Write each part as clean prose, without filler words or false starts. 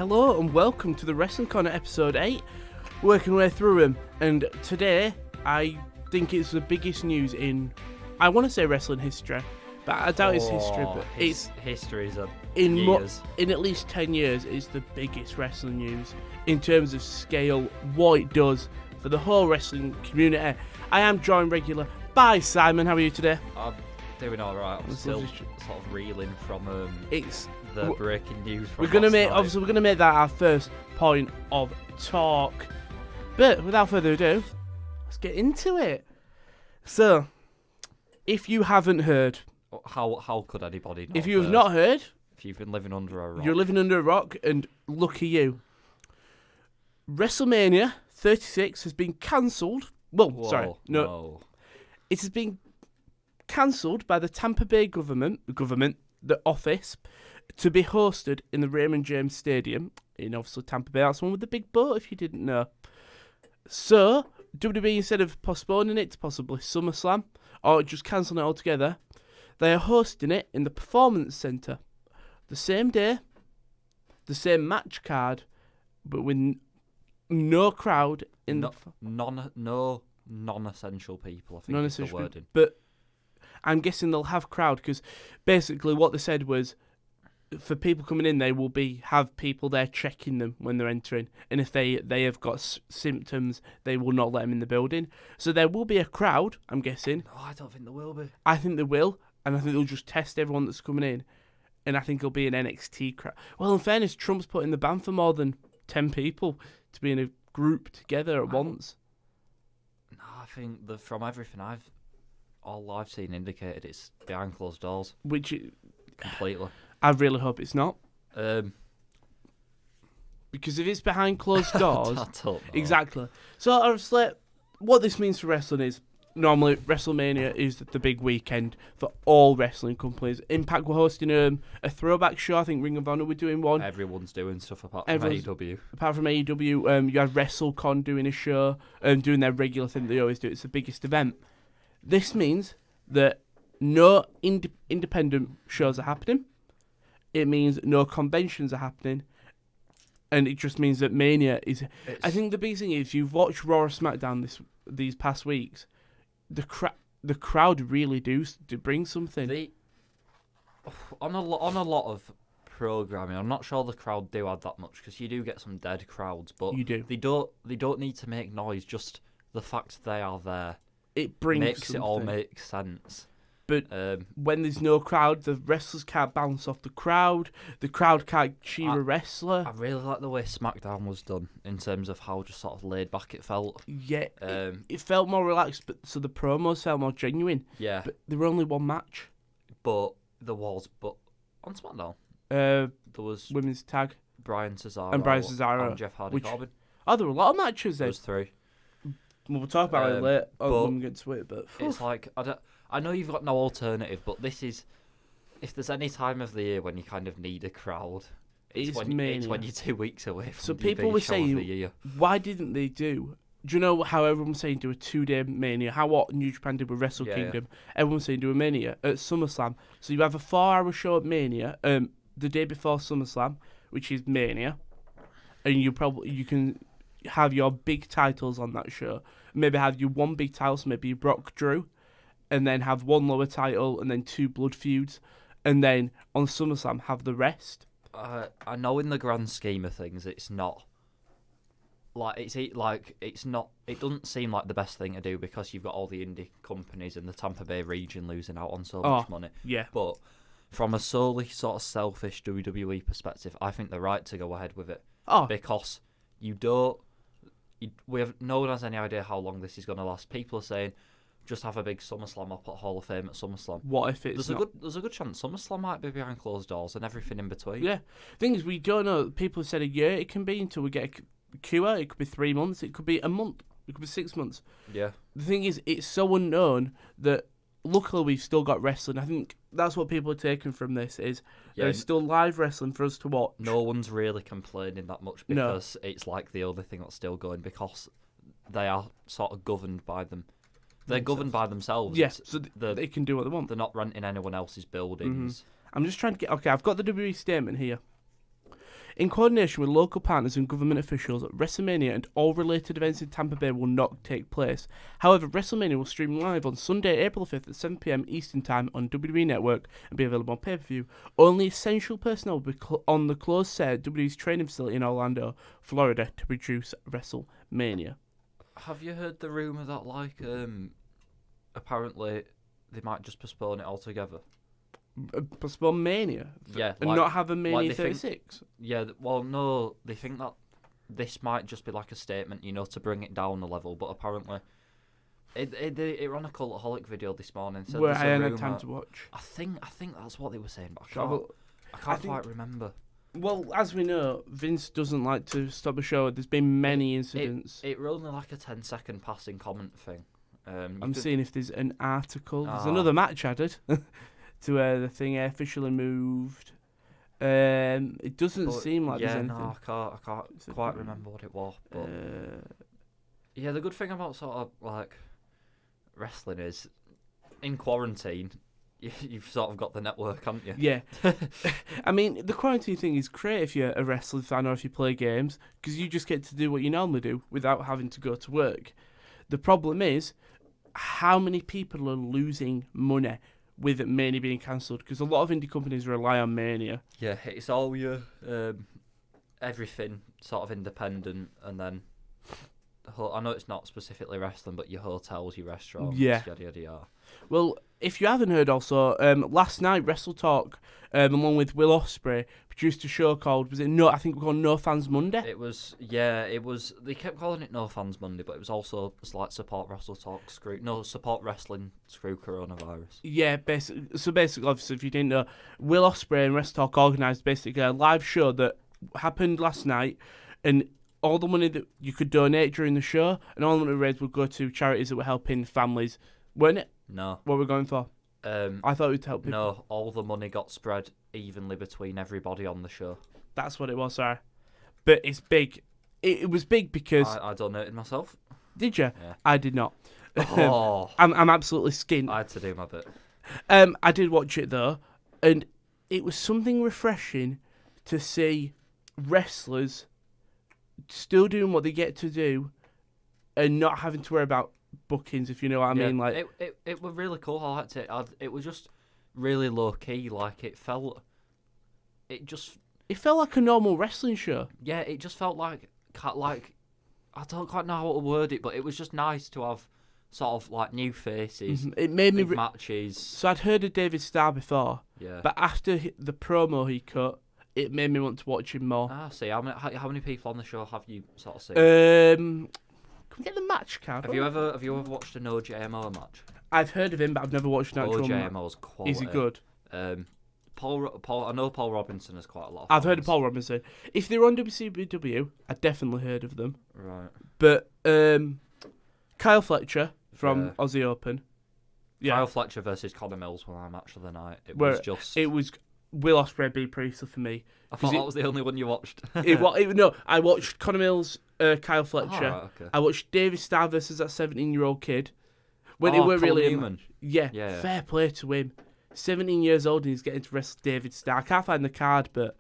Hello and welcome to the Wrestling Corner episode 8, working our way through them. And today, I think it's the biggest news in, I want to say wrestling history, but I doubt it's history, but it's history's in years. In at least 10 years, it's the biggest wrestling news in terms of scale, what it does for the whole wrestling community. I am joined regular by Simon. How are you today? I'm doing alright. I'm still sort of reeling from the breaking news from we're gonna make that our first point of talk. But without further ado, let's get into it. So, if you haven't heard, how could anybody not? If you have not heard, if you've been living under a rock, you're living under a rock, and lucky you. Wrestlemania 36 has been cancelled. Well, it has been cancelled by the Tampa Bay government, the office, to be hosted in the Raymond James Stadium in obviously Tampa Bay. That's the one with the big boat, if you didn't know. So, WWE, instead of postponing it to possibly SummerSlam or just cancelling it altogether, they are hosting it in the Performance Center the same day, the same match card, but with no crowd in non-essential people. I think is the wording. But I'm guessing they'll have crowd because basically what they said was, for people coming in, they will have people there checking them when they're entering, and if they have got symptoms, they will not let them in the building. So there will be a crowd, I'm guessing. No, I don't think there will be. I think there will, and I think they'll just test everyone that's coming in, and I think it'll be an NXT crowd. Well, in fairness, Trump's put in the ban for more than 10 people to be in a group together at once. No, I think from everything all I've seen indicated it's behind closed doors. Completely. I really hope it's not. Because if it's behind closed doors... I don't know. Exactly. So, obviously, what this means for wrestling is, normally, WrestleMania is the big weekend for all wrestling companies. Impact were hosting a throwback show. I think Ring of Honor were doing one. Everyone's doing stuff apart from AEW. Apart from AEW, you had WrestleCon doing a show, doing their regular thing they always do. It's the biggest event. This means that no independent shows are happening. It means no conventions are happening. And it just means that Mania is... I think the big thing is, you've watched Raw or SmackDown these past weeks, the crowd really do bring something. On a lot of programming, I'm not sure the crowd do add that much, because you do get some dead crowds, but you do. They don't need to make noise, just the fact they are there. It makes something. It all make sense. But when there's no crowd, the wrestlers can't bounce off the crowd can't cheer a wrestler. I really like the way SmackDown was done in terms of how just sort of laid back it felt. Yeah, it felt more relaxed, but so the promos felt more genuine. Yeah. But there were only one match. But on SmackDown, there was women's tag. Brian Cesaro and Jeff Hardy Corbin. Oh, there were a lot of matches then. There was 3. We'll talk about it later when we get to it, but... It's like, I know you've got no alternative, but this is... If there's any time of the year when you kind of need a crowd, it's when you're 2 weeks away from the people were saying, the year. Why didn't they do... Do you know how everyone was saying do a 2-day Mania? How what New Japan did with Wrestle Kingdom? Yeah. Everyone was saying do a Mania at SummerSlam. So you have a 4-hour show at Mania, the day before SummerSlam, which is Mania, and you can have your big titles on that show. Maybe have your one big title, so maybe Brock Drew, and then have one lower title, and then 2 blood feuds, and then on SummerSlam have the rest. I know in the grand scheme of things, it's not it's not. It doesn't seem like the best thing to do because you've got all the indie companies in the Tampa Bay region losing out on so much money. Yeah. But from a solely sort of selfish WWE perspective, I think they're right to go ahead with it. Because no one has any idea how long this is going to last. People are saying, just have a big SummerSlam up at Hall of Fame at SummerSlam. What if it's There's a good chance SummerSlam might be behind closed doors and everything in between. Yeah. Thing is, we don't know. People have said a year it can be until we get a cure. It could be 3 months. It could be a month. It could be 6 months. Yeah. The thing is, it's so unknown that luckily we've still got wrestling. I think that's what people are taking from this is there's still live wrestling for us to watch. No one's really complaining that much because it's like the only thing that's still going because they are sort of governed by them. They're governed by themselves. Yes, so they can do what they want. They're not renting anyone else's buildings. Mm-hmm. I'm just trying to get... Okay, I've got the WWE statement here. In coordination with local partners and government officials, WrestleMania and all related events in Tampa Bay will not take place. However, WrestleMania will stream live on Sunday, April 5th at 7 p.m. Eastern Time on WWE Network and be available on pay-per-view. Only essential personnel will be on the closed set at WWE's training facility in Orlando, Florida, to produce WrestleMania. Have you heard the rumour that, like, apparently they might just postpone it altogether? Postpone Mania? Yeah. And not have a Mania 36? Well, no, they think that this might just be like a statement, to bring it down a level, but apparently... It ran a Cultaholic video this morning. So where I hadn't had time to watch. I think that's what they were saying, but I can't quite remember. Well, as we know, Vince doesn't like to stop a show. There's been many incidents. It was only like a 10-second passing comment thing. I'm seeing if there's an article. There's another match added to the thing officially moved. It doesn't seem like there's anything. No, I can't quite remember what it was. But the good thing about sort of like wrestling is in quarantine, you've sort of got the network, haven't you? Yeah. I mean, the quarantine thing is great if you're a wrestling fan or if you play games, because you just get to do what you normally do without having to go to work. The problem is how many people are losing money with Mania being cancelled, because a lot of indie companies rely on Mania. Yeah, it's all your everything sort of independent, and then I know it's not specifically wrestling, but your hotels, your restaurants, yada yada yada. Well, if you haven't heard also, last night Wrestletalk, along with Will Ospreay, produced a show called, I think we called No Fans Monday? It was, they kept calling it No Fans Monday, but it was also like Support Wrestletalk Support Wrestling Screw Coronavirus. Yeah, basically, obviously, if you didn't know, Will Ospreay and Wrestletalk organised basically a live show that happened last night, and all the money that you could donate during the show, and all the money raised would go to charities that were helping families, weren't it? No. What were we going for? I thought it would help people. No, all the money got spread evenly between everybody on the show. That's what it was, sorry. But it's big. It was big because... I donated myself. Did you? Yeah. I did not. Oh. I'm absolutely skint. I had to do my bit. I did watch it, though, and it was something refreshing to see wrestlers still doing what they get to do and not having to worry about bookings, if you know what I mean. Like it was really cool. I liked it. It was just really low key. Like it felt like a normal wrestling show. Yeah, it just felt like I don't quite know how to word it, but it was just nice to have sort of like new faces. Mm-hmm. It made me matches. So I'd heard of David Starr before, but after the promo he cut, it made me want to watch him more. See, how many people on the show have you sort of seen? Can we get the match card? Have you ever watched an OJMO match? I've heard of him, but I've never watched an actual match. OJMO's quality. Is he good? Paul. I know Paul Robinson has quite a lot. I've heard of Paul Robinson. If they were on WCW, I definitely heard of them. Right. But Kyle Fletcher from Aussie Open. Yeah. Kyle Fletcher versus Conor Mills were my match of the night. It was Will Ospreay beat Priestley for me. I thought that was the only one you watched. No, I watched Conor Mills, Kyle Fletcher. Oh, okay. I watched David Starr versus that 17-year-old kid. When they were really Newman. Yeah, fair play to him. 17 years old and he's getting to wrestle David Starr. I can't find the card, but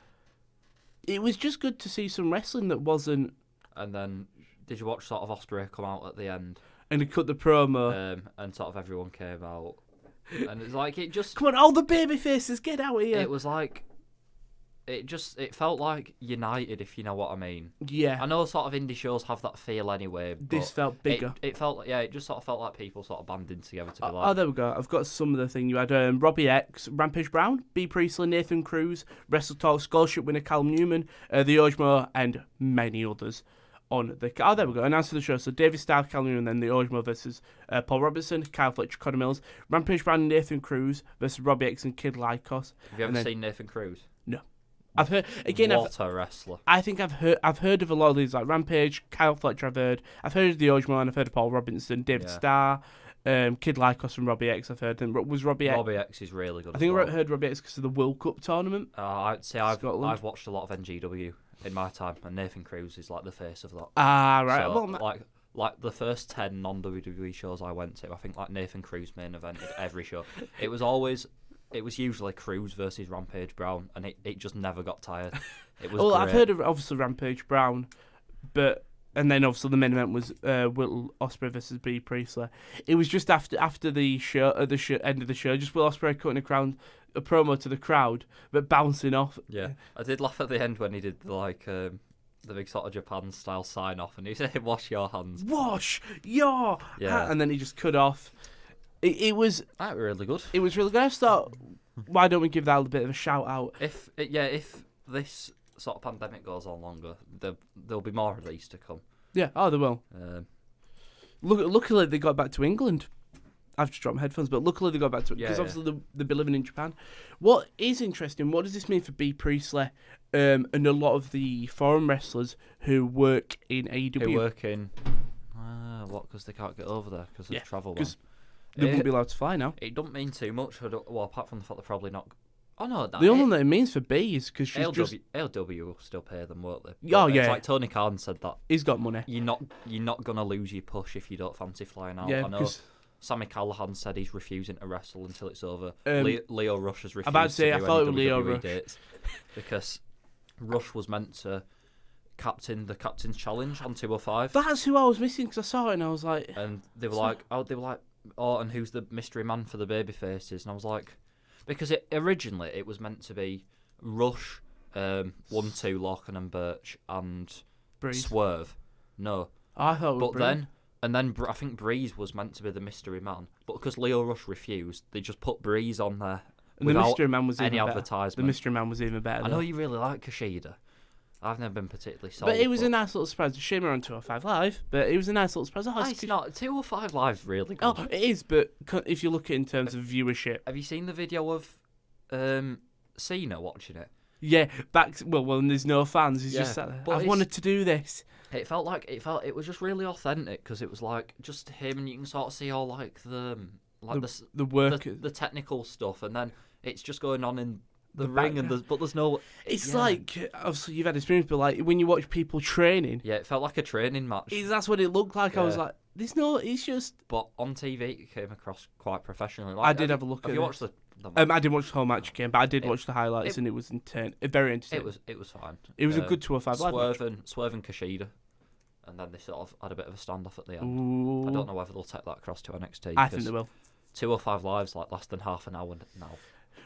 it was just good to see some wrestling that wasn't... And then, did you watch sort of Ospreay come out at the end? And he cut the promo. And sort of everyone came out. And it's like, it just... Come on, all the baby faces, get out of here. It was like... It felt like United, if you know what I mean. Yeah. I know sort of indie shows have that feel anyway. But this felt bigger. It felt, it just sort of felt like people sort of banding together to be like... Oh, there we go. I've got some of the thing. You had Robbie X, Rampage Brown, B. Priestley, Nathan Cruz, Wrestletalk Scholarship winner Callum Newman, the Ojmo, and many others on the... Oh, there we go. Announced for the show. So David Starr, Callum Newman, and then the Ojmo versus Paul Robinson, Kyle Fletcher, Conor Mills, Rampage Brown and Nathan Cruz versus Robbie X and Kid Lycos. Have you ever seen Nathan Cruz? No. I've heard again. What a wrestler! I think I've heard of a lot of these, like Rampage, Kyle Fletcher. I've heard of the Ojmo, and I've heard of Paul Robinson, David Starr, Kid Lycos from Robbie X. I've heard. And was Robbie X? Robbie X is really good. I think I heard Robbie X because of the World Cup tournament. I'd say I've watched a lot of NGW in my time, and Nathan Cruz is like the face of that. Ah, right. So, well, like the first 10 non-WWE shows I went to, I think like Nathan Cruz main evented every show. It was always it was usually Cruz versus Rampage Brown, and it just never got tired. It was well, great. I've heard of obviously Rampage Brown, and then obviously the main event was Will Ospreay versus B Priestley. It was just after the show, at the end of the show, just Will Ospreay cutting a promo to the crowd, but bouncing off. Yeah, I did laugh at the end when he did the big sort of Japan style sign off, and he said, "Wash your hands." Wash your Yeah. and then he just cut off. It was really good. It was really good. I just thought, why don't we give that a bit of a shout out? If this sort of pandemic goes on longer, there'll be more release to come. Yeah, they will. Luckily they got back to England. I've just dropped my headphones, but luckily they got back to it because obviously they'll be living in Japan. What is interesting, what does this mean for B Priestley and a lot of the foreign wrestlers who work in AEW? Who work in... what, because they can't get over there because of travel ban? They won't be allowed to fly now. It don't mean too much, apart from the fact they're probably not... Oh no, the only thing that it means for B is because she's ALW will still pay them, won't they? Oh, yeah. It's like Tony Khan said that. He's got money. You're not going to lose your push if you don't fancy flying out. Yeah, I know Sammy Callahan said he's refusing to wrestle until it's over. Leo Rush has refused to do any WWE dates because Rush was meant to captain the Captain's Challenge on 205. That's who I was missing because I saw it and I was like... And they were like, and who's the mystery man for the baby faces? And I was like... Because originally it was meant to be Rush, 1-2, Lorcan and Birch, and Breeze. Swerve. No. I thought it was Breeze. And then I think Breeze was meant to be the mystery man. But because Leo Rush refused, they just put Breeze on there and the mystery man was any even advertisement. The mystery man was even better. I know you really like Kushida. I've never been particularly sold. But it was a nice little surprise. Shame we're on 205 Live, but it was a nice little surprise. It's not. 205 Live really good. Oh, it is, but if you look at it in terms of viewership... Have you seen the video of Cena watching it? Yeah, when there's no fans, he's just sat there. But I've wanted to do this. It was just really authentic because it was like just him, and you can sort of see all like the work, the technical stuff, and then it's just going on in the ring, but there's no. It's like obviously you've had experience, but like when you watch people training, it felt like a training match. That's what it looked like. I was like, there's no. It's just. But on TV, it came across quite professionally. I did have a look at it. Have you watched the I didn't watch the whole match again, but I did watch the highlights, and it was very entertaining. It was fine. It was a good 205 Live match. Swerve and Kushida, and then they sort of had a bit of a standoff at the end. Ooh. I don't know whether they'll take that across to NXT. I think they will. 205 Live's like less than half an hour now.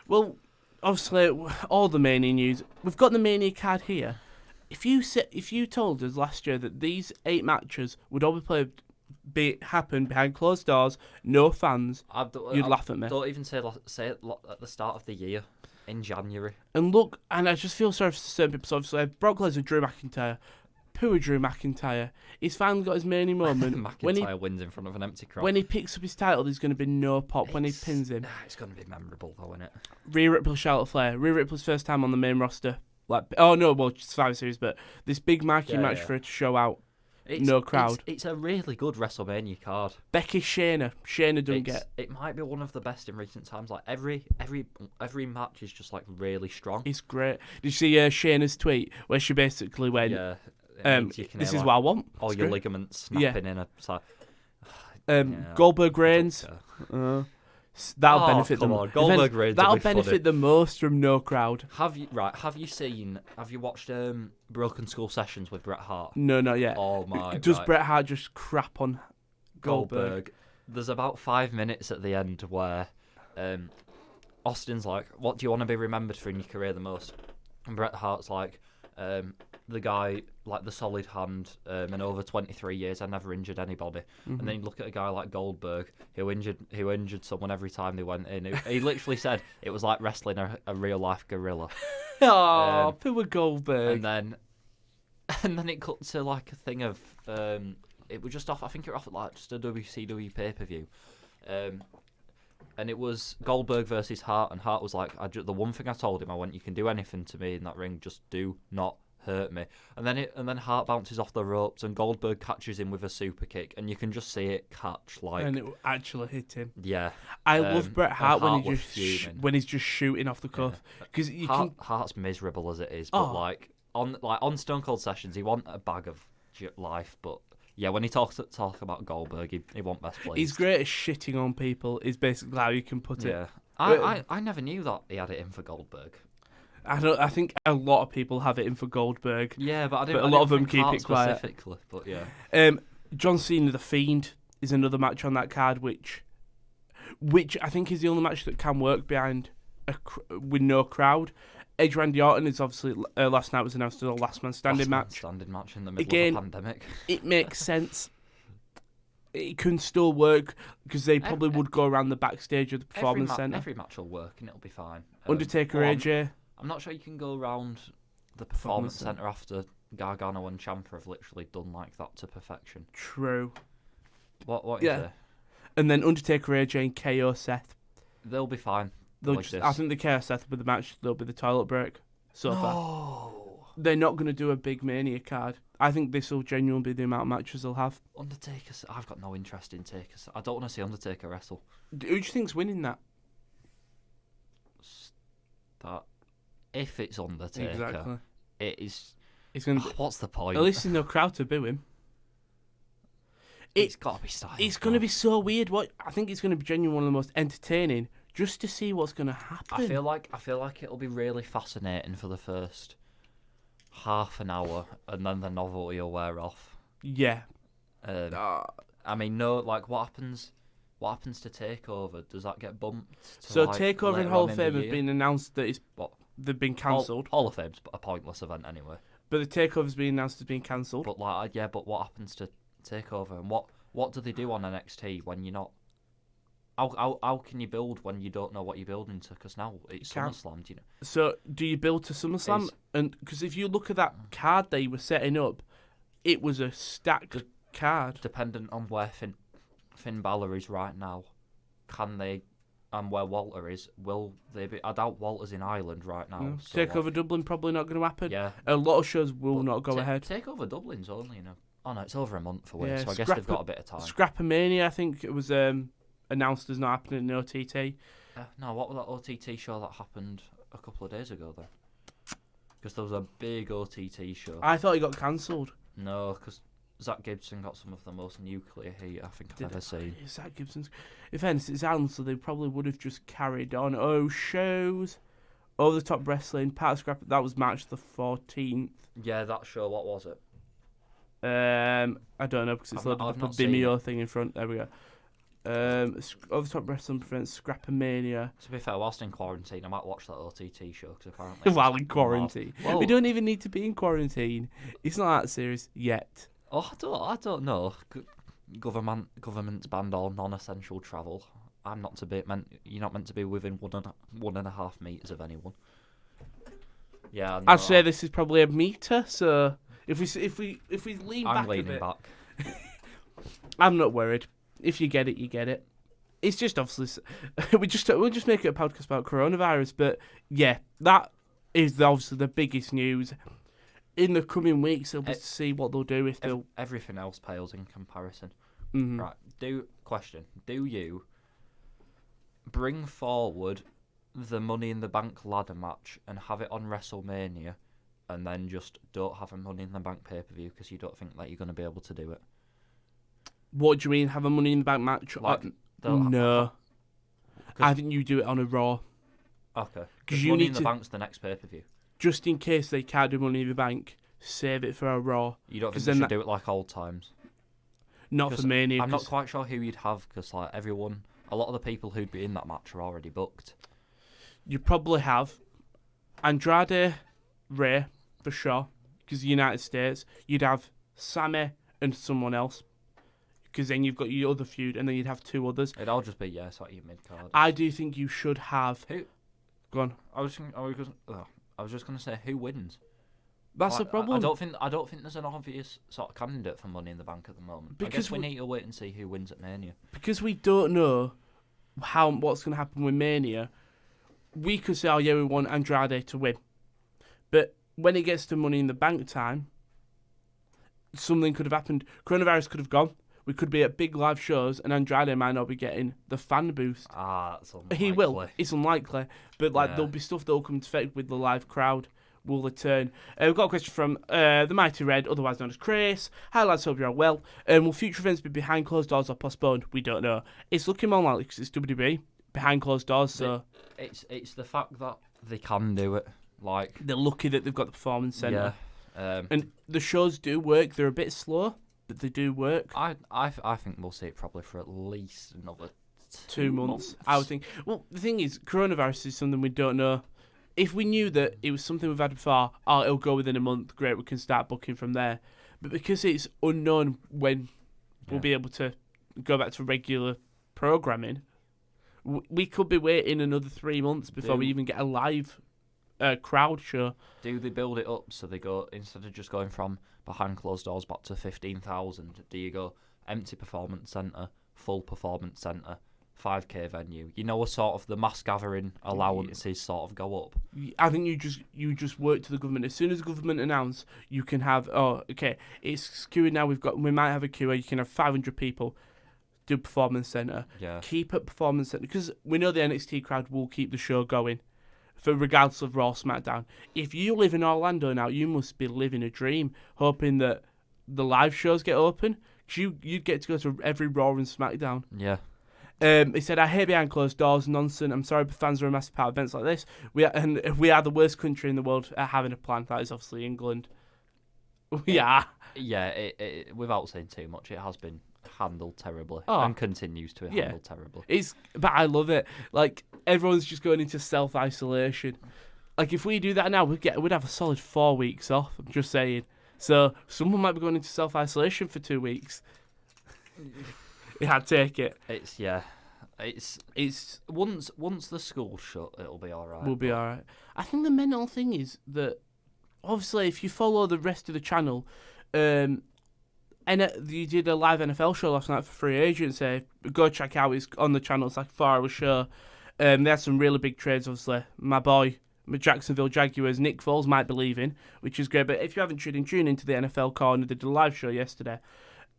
Well, obviously, all the Mania news. We've got the Mania card here. If you told us last year that these 8 matches would all happen behind closed doors, no fans, you'd laugh at me. Don't even say it at the start of the year, in January. And look, and I just feel sorry for certain people. So obviously, Brock Lesnar, Drew McIntyre, poor Drew McIntyre. He's finally got his Mania moment. McIntyre wins in front of an empty crowd. When he picks up his title, there's going to be no pop when he pins him. It's going to be memorable, though, isn't it? Rhea Ripley, Charlotte Flair. Rhea Ripley's first time on the main roster. Survivor Series, but this big marquee match for her to show out. No crowd. It's a really good WrestleMania card. Becky Shayna. Shayna doesn't get. It might be one of the best in recent times. Like every match is just like really strong. It's great. Did you see Shayna's tweet where she basically went, "This is what I want." All your ligaments snapping in a. Goldberg Reigns. That'll benefit them. Goldberg Reigns. That'll benefit the most from no crowd. Have you watched Broken Skull Sessions with Bret Hart? No, not yet. Oh my! Does Bret Hart just crap on Goldberg? There's about 5 minutes at the end where Austin's like, "What do you want to be remembered for in your career the most?" And Bret Hart's like, "The guy, like the solid hand, and over 23 years I never injured anybody." Mm-hmm. And then you look at a guy like Goldberg who injured someone every time they went in. He literally said it was like wrestling a real life gorilla. Oh, poor Goldberg. And then it cut to like a thing of it was just off. I think it was off at like just a WCW pay-per-view. And it was Goldberg versus Hart, and Hart was like, the one thing I told him, I went, "You can do anything to me in that ring, just do not hurt me." And then Hart bounces off the ropes, and Goldberg catches him with a super kick, and you can just see it catch and it actually hit him. Yeah, I love Bret Hart when he's just shooting off the cuff because Hart's miserable as it is, but on Stone Cold Sessions, he want a bag of life, but. Yeah, when he talk about Goldberg, he won't best pleased. He's great at shitting on people, is basically how you can put it. Yeah. I never knew that he had it in for Goldberg. I think a lot of people have it in for Goldberg. Yeah, but a lot of them keep it quiet. Specifically, but yeah. John Cena the Fiend is another match on that card, which I think is the only match that can work behind with no crowd. Edge Randy Orton is obviously last night was announced as a last man standing match. Standing match in the middle of a pandemic. It makes sense. It can still work because they probably would go around the backstage of the Performance Center. Every match will work and it'll be fine. Undertaker AJ. I'm not sure you can go around the Performance Center after Gargano and Ciampa have literally done like that to perfection. True. What is it? And then Undertaker AJ and KO Seth. They'll be fine. I think the KO Seth will be the match. They'll be the toilet break. So far. They're not going to do a big Mania card. I think this will genuinely be the amount of matches they'll have. Undertaker, I've got no interest in Taker. I don't want to see Undertaker wrestle. Who do you think's winning that? If it's Undertaker, exactly. It is. It's gonna. What's the point? At least there's no crowd to boo him. It's got to be style. It's going to be so weird. I think it's going to be genuinely one of the most entertaining, just to see what's going to happen. I feel like it'll be really fascinating for the first half an hour, and then the novelty will wear off. Yeah. I mean, no. Like, what happens? What happens to Takeover? Does that get bumped? So Takeover and Hall of Fame have been announced that they've been cancelled. Hall of Fame's a pointless event anyway. But the Takeover's been announced as being cancelled. But but what happens to Takeover, and what do they do on NXT when you're not? How can you build when you don't know what you're building to? Because now it's SummerSlam, do you know? So do you build to SummerSlam? And because if you look at that card they were setting up, it was a stacked card. Dependent on where Finn Balor is right now, can they? And where Walter is, will they be? I doubt Walter's in Ireland right now. So Takeover Dublin probably not going to happen. Yeah, a lot of shows will not go ahead. Takeover Dublin's only oh no, it's over a month away, so I guess they've got a bit of time. Scrappermania, I think it was announced as not happening in OTT. No, what was that OTT show that happened a couple of days ago then? Because there was a big OTT show. I thought it got cancelled. No, because Zach Gibson got some of the most nuclear heat I think I've ever seen. Zach Gibson's. In fairness, it's Ireland, so they probably would have just carried on. Oh, shows. Over the Top Wrestling, part of Scrap. That was March the 14th. Yeah, that show. What was it? I don't know because it's loaded up a Vimeo thing in front. There we go. Over the Top Wrestling presents Scrappermania. To be fair, whilst in quarantine, I might watch that OTT show because apparently. While in quarantine, we don't even need to be in quarantine. It's not that serious yet. Oh, I don't know. Government's banned all non-essential travel. You're not meant to be within 1.5 meters of anyone. Yeah, I'd say this is probably a meter. So if we lean back, I'm leaning back. I'm not worried. If you get it, you get it. It's just obviously we'll just make it a podcast about coronavirus. But yeah, that is obviously the biggest news. In the coming weeks, they'll be to see what they'll do if they'll. Everything else pales in comparison. Mm-hmm. Right. Do you bring forward the Money in the Bank ladder match and have it on WrestleMania, and then just don't have a Money in the Bank pay-per-view because you don't think that you're going to be able to do it? What do you mean? Have a Money in the Bank match? No. I think you do it on a Raw. Okay. Because Money in the Bank's the next pay-per-view. Just in case they can't do Money in the Bank, save it for a Raw. You don't think they should do it like old times? Not for Mania. I'm not quite sure who you'd have because a lot of the people who'd be in that match are already booked. You probably have Andrade, Ray, for sure, because the United States. You'd have Sammy and someone else, because then you've got your other feud, and then you'd have two others. It'd all just be sort of your mid-card. I do think you should have. Who? Go on. I was just going to say who wins. That's the problem. I don't think there's an obvious sort of candidate for Money in the Bank at the moment. Because I guess we need to wait and see who wins at Mania. Because we don't know what's going to happen with Mania. We could say, we want Andrade to win. But when it gets to Money in the Bank time, something could have happened. Coronavirus could have gone. We could be at big live shows, and Andrade might not be getting the fan boost. That's unlikely. He will. It's unlikely. But there'll be stuff that will come into effect with the live crowd. Will return. We've got a question from the Mighty Red, otherwise known as Chris. Hi lads, hope you're all well. Will future events be behind closed doors or postponed? We don't know. It's looking more likely because it's WWE. behind closed doors. So it's the fact that they can do it. Like, they're lucky that they've got the performance centre. Yeah. And the shows do work. They're a bit slow, but they do work. I think we'll see it probably for at least another 2 months. I would think. Well, the thing is, coronavirus is something we don't know. If we knew that it was something we've had before, it'll go within a month, great, we can start booking from there. But because it's unknown when we'll be able to go back to regular programming, we could be waiting another 3 months before we even get a live crowd show. Do they build it up so they go, instead of just going from behind closed doors back to 15,000, do you go empty performance centre, full performance centre, 5k venue? You know, a sort of the mass gathering allowances sort of go up. I think you just work to the government. As soon as the government announce, you can have it's queuing now. We might have a queue where you can have 500 people do performance centre. Yeah. Keep it performance centre because we know the NXT crowd will keep the show going, for regardless of Raw, SmackDown. If you live in Orlando now, you must be living a dream, hoping that the live shows get open. Cause you'd get to go to every Raw and SmackDown. Yeah. He said, I hate behind closed doors nonsense. I'm sorry, but fans are a massive part of events like this. We are the worst country in the world at having a plan. That is obviously England. Yeah. Yeah, it, without saying too much, it has been handled terribly and continues to be handled terribly. But I love it. Like, everyone's just going into self-isolation. Like, if we do that now, we'd have a solid 4 weeks off. I'm just saying. So someone might be going into self-isolation for 2 weeks. Yeah, I'd take it. It's once the school's shut, it'll be all right. We'll be all right. I think the mental thing is that obviously if you follow the rest of the channel, and you did a live NFL show last night for free agency. Go check out. It's on the channel. It's like a 4-hour show. They had some really big trades. Obviously, my boy, Jacksonville Jaguars, Nick Foles might be leaving, which is great. But if you haven't tuned into the NFL Corner, they did a live show yesterday,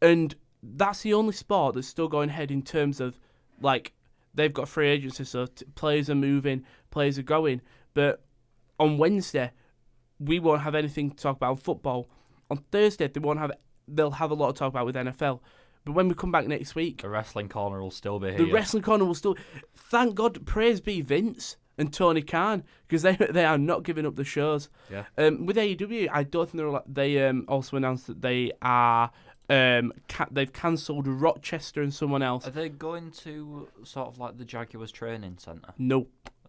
and that's the only sport that's still going ahead in terms of, like, they've got free agency, so players are moving, players are going. But on Wednesday, we won't have anything to talk about in football. On Thursday, they'll have a lot to talk about with NFL. But when we come back next week, the Wrestling Corner will still be here. The Wrestling Corner will still... Thank God, praise be Vince and Tony Khan, because they are not giving up the shows. Yeah. With AEW, I don't think they also announced that they are... they've cancelled Rochester and someone else. Are they going to sort of like the Jaguars training centre? No.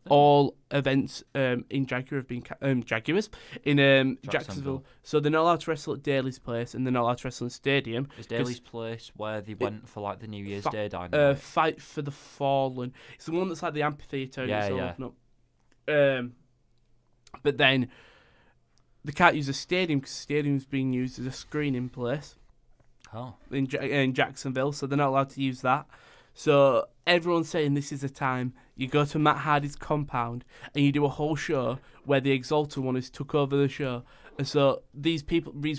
All events in Jaguar have been Jaguars in Jacksonville, so they're not allowed to wrestle at Daly's Place, and they're not allowed to wrestle in Stadium. Is Daly's Place where they went for like the New Year's Day dynamite? Fight for the Fallen. It's the one that's like the amphitheatre. Yeah. But then they can't use a stadium because the stadium's being used as a screening place. Oh. In Jacksonville, so they're not allowed to use that. So everyone's saying this is the time you go to Matt Hardy's compound and you do a whole show where the Exalted One has took over the show. And so these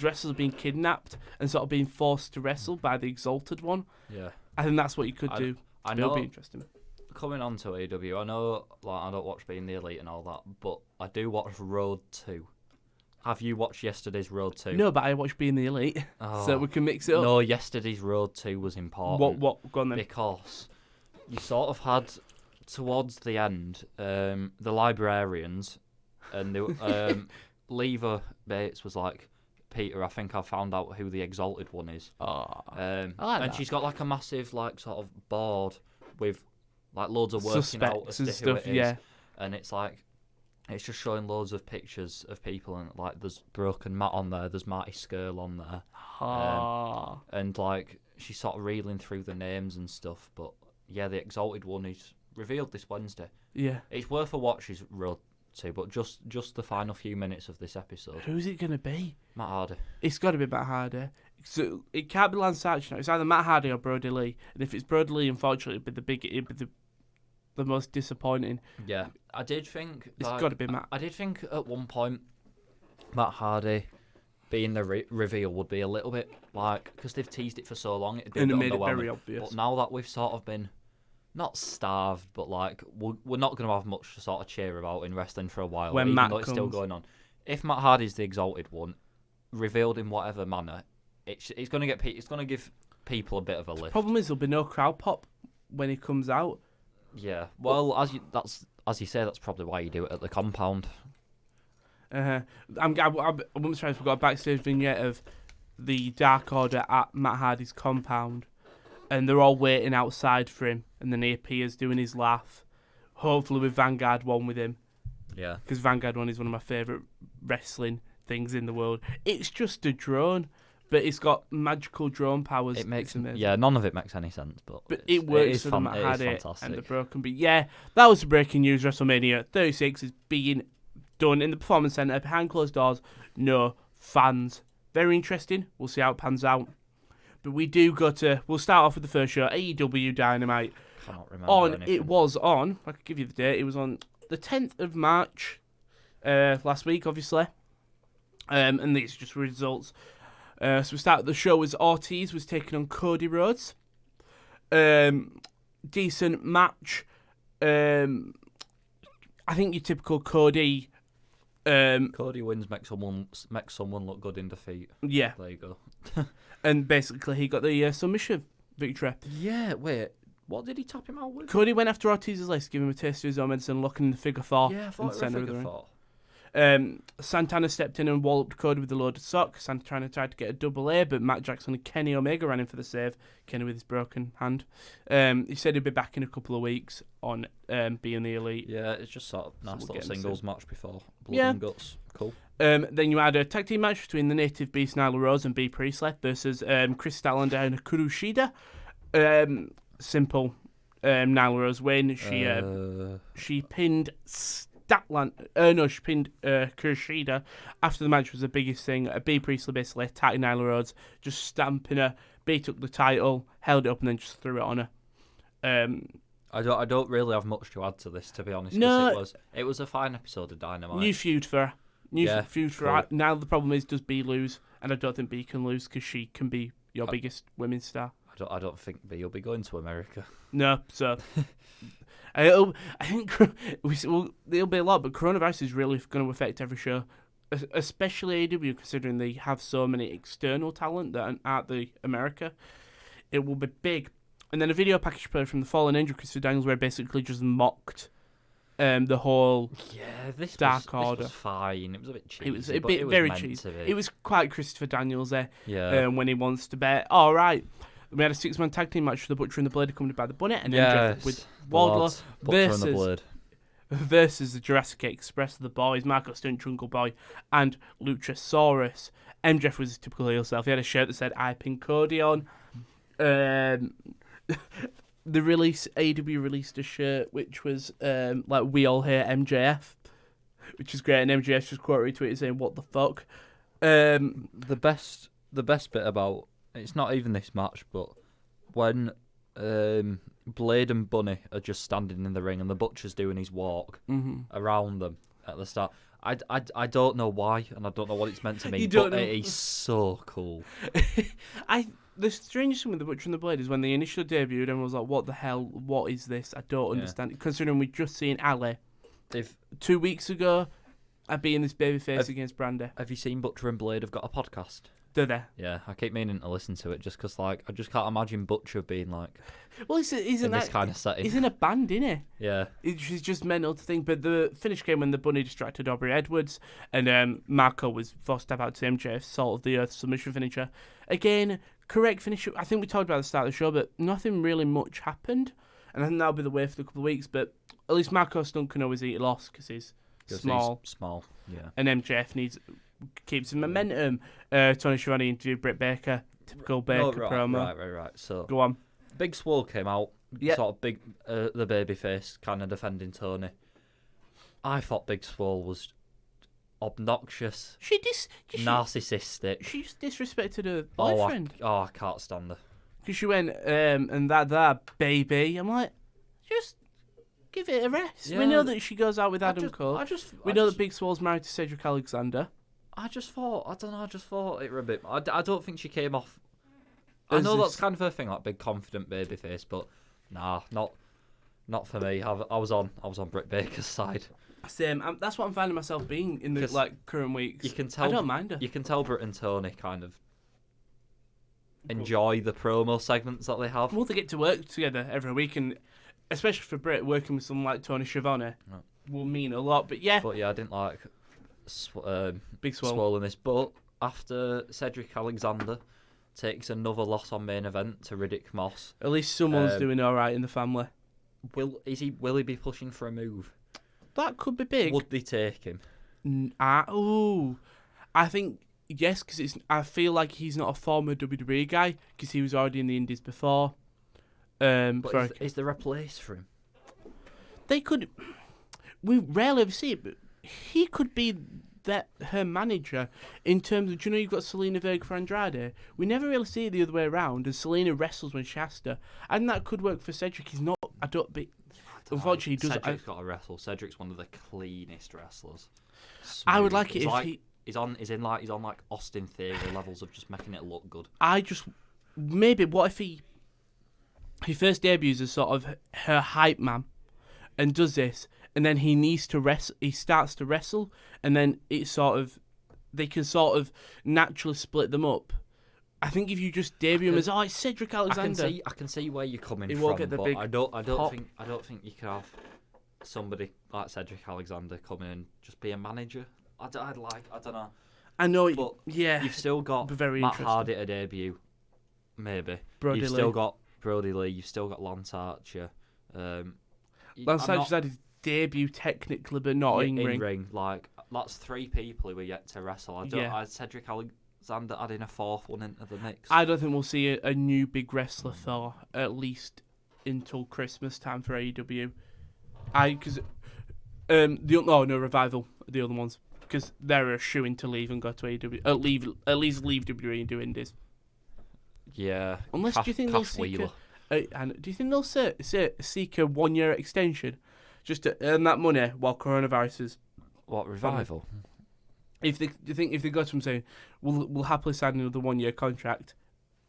wrestlers are being kidnapped and sort of being forced to wrestle by the Exalted One. Yeah. I think that's what you could do. I know. It'll be interesting. Coming on to AEW, I know like I don't watch Being the Elite and all that, but I do watch Road 2. Have you watched yesterday's Road 2? No, but I watched Being the Elite, so we can mix it up. No, yesterday's Road 2 was important. What? Go on then. Because you sort of had, towards the end, the librarians, and Lever Bates was like, Peter, I think I found out who the Exalted One is. I like and that. She's got like a massive like sort of board with like loads of working out as to who it is. Yeah. And it's like, it's just showing loads of pictures of people, and like there's Broken Matt on there, there's Marty Skrull on there, and like she's sort of reeling through the names and stuff. But yeah, the Exalted One is revealed this Wednesday. Yeah, it's worth a watch. Is Road 2, but just the final few minutes of this episode. Who's it gonna be? Matt Hardy. It's got to be Matt Hardy. So it can't be Lance Archer now. It's either Matt Hardy or Brody Lee. And if it's Brody Lee, unfortunately, it'd be the most disappointing. Yeah, I did think it's got to be Matt. I did think at one point Matt Hardy being the reveal would be a little bit like, because they've teased it for so long, it'd be and a bit made it underwhelming. very obvious. But now that we've sort of been not starved, but like we're not going to have much to sort of cheer about in wrestling for a while, when even Matt though it's comes. still going on. If Matt Hardy's the Exalted One, revealed in whatever manner, it's going to give people a bit of a lift. The problem is there'll be no crowd pop when he comes out. Yeah. Well, as you say, that's probably why you do it at the compound. I wouldn't be surprised if we got a backstage vignette of the Dark Order at Matt Hardy's compound, and they're all waiting outside for him, and then he appears doing his laugh, hopefully with Vanguard 1 with him. Yeah. Because Vanguard 1 is one of my favourite wrestling things in the world. It's just a drone, but it's got magical drone powers. It's amazing. None of it makes any sense, but it works for the Matt Hardy and the Broken Beat. Yeah, that was the breaking news. WrestleMania 36 is being done in the Performance Centre behind closed doors. No fans. Very interesting. We'll see how it pans out. But we'll start off with the first show, AEW Dynamite. Cannot remember anything. It was on, I could give you the date, it was on the 10th of March, last week, obviously. And these are just results. So we started the show as Ortiz was taking on Cody Rhodes. Decent match. I think your typical Cody. Cody wins, makes someone look good in defeat. Yeah. There you go. And basically he got the submission victory. Yeah, wait. What did he top him out with? Cody went after Ortiz's list, giving him a taste of his own medicine, looking in the figure 4. Yeah, I thought it was figure 4. Santana stepped in and walloped Cody with a loaded sock. Santana tried to get a double A, but Matt Jackson and Kenny Omega ran in for the save. Kenny with his broken hand. He said he'd be back in a couple of weeks on being the Elite. Yeah, it's just sort of nice little singles match before Blood and Guts. Cool. Then you had a tag team match between the Native Beast Nyla Rose and Bea Priestley versus Chris Statlander and Hikaru Shida. Simple. Nyla Rose win. She pinned she pinned Kushida. After the match was the biggest thing. Bea Priestley basically attacked Nyla Rose, just stamping her. Bea took the title, held it up, and then just threw it on her. I don't really have much to add to this, to be honest. No, it was a fine episode of Dynamite. New feud for her. Feud for her. Now the problem is, does Bea lose? And I don't think Bea can lose because she can be your biggest women's star. I don't think Bea will be going to America. No, so I think there'll be a lot, but coronavirus is really going to affect every show, especially AEW, considering they have so many external talent that aren't the America. It will be big. And then a video package played from the Fallen Angel, Christopher Daniels, where it basically just mocked the whole Dark Order. This was fine. It was a bit cheesy. It was a bit very cheesy. It was quite Christopher Daniels there. When he wants to bet. All right. We had a 6-man tag team match with the Butcher and the Blade accompanied by the Bunny, and then with Wardlow versus the Jurassic Express, the boys, Marco Stunt, Jungle Boy, and Luchasaurus. MJF was his typical heel self. He had a shirt that said "I pin Cody" on. AEW released a shirt which was like "We all hear MJF," which is great, and MJF just quote retweeted saying "What the fuck." The best bit about it's not even this match, but when Blade and Bunny are just standing in the ring and the Butcher's doing his walk around them at the start. I don't know why, and I don't know what it's meant to mean, but it is so cool. The strangest thing with the Butcher and the Blade is when they initially debuted, everyone was like, "What the hell? What is this? I don't understand." Considering we'd just seen Ali 2 weeks ago, I'd be in this babyface against Brandy. Have you seen Butcher and Blade have got a podcast? Do they? Yeah, I keep meaning to listen to it just because, like, I just can't imagine Butcher being like. Well, he's in this kind of setting. He's in a band, isn't he? Yeah. It's just mental to think. But the finish came when the Bunny distracted Aubrey Edwards, and Marco was forced to step out to MJF, Salt of the Earth submission finisher. Again, correct finish. I think we talked about at the start of the show, but nothing really much happened. And I think that'll be the way for the couple of weeks. But at least Marco Stunt can always eat a loss because he's small. Yeah. And MJF keeps his momentum. Tony Schiavone interviewed Britt Baker. Typical Baker promo. Right. So go on. Big Swole came out. Sort of big, the babyface, kind of defending Tony. I thought Big Swole was obnoxious. Narcissistic. She just disrespected her boyfriend. I can't stand her. Because she went, and that baby. I'm like, just give it a rest. Yeah. We know that she goes out with Adam Cole. We know that Big Swole's married to Cedric Alexander. I just thought it were a bit. I don't think she came off. I know that's kind of her thing, like big confident babyface, but nah, not for me. I was on Britt Baker's side. Same. That's what I'm finding myself being in the current weeks. You can tell. I don't mind her. You can tell Britt and Tony kind of enjoy the promo segments that they have. Well, they get to work together every week, and especially for Britt, working with someone like Tony Schiavone will mean a lot. But yeah, I didn't like Big Swole. Swole in this. But after Cedric Alexander takes another loss on main event to Riddick Moss, at least someone's doing all right in the family. Will he be pushing for a move? That could be big. Would they take him? I think yes, because I feel like he's not a former WWE guy because he was already in the Indies before. But is there a place for him? They could. We rarely ever see it, but he could be her manager in terms of. Do you know you've got Selena Vega for Andrade? We never really see it the other way around, and Selena wrestles when she has to. And that could work for Cedric. He's not. Unfortunately, he doesn't. Cedric's got to wrestle. Cedric's one of the cleanest wrestlers. Smooth. I would like it He's on like Austin Theory levels of just making it look good. Maybe what if he first debuts as sort of her hype man and does this, and then he starts to wrestle, and then they can sort of naturally split them up. I think if you just debut him as it's Cedric Alexander, I can see where you're coming from. Won't get the but big I don't pop. think you can have somebody like Cedric Alexander come in and just be a manager. I don't know. I know, but yeah. You've still got Matt Hardy at a debut, maybe. You've still got Brody Lee. You've still got Lance Archer. Lance Archer's had his debut technically, but not in ring. Like that's 3 people who were yet to wrestle. Cedric Alexander adding a 4th one into the mix. I don't think we'll see a new big wrestler for at least until Christmas time for AEW. Revival are the other ones. Because they're a shoo-in to leave and go to AEW. At least leave WWE and do Indies. Yeah. Unless, do you think they'll seek a 1-year extension just to earn that money while coronavirus is... What, Revival? Do you think if they go to them saying, we'll happily sign another 1-year contract,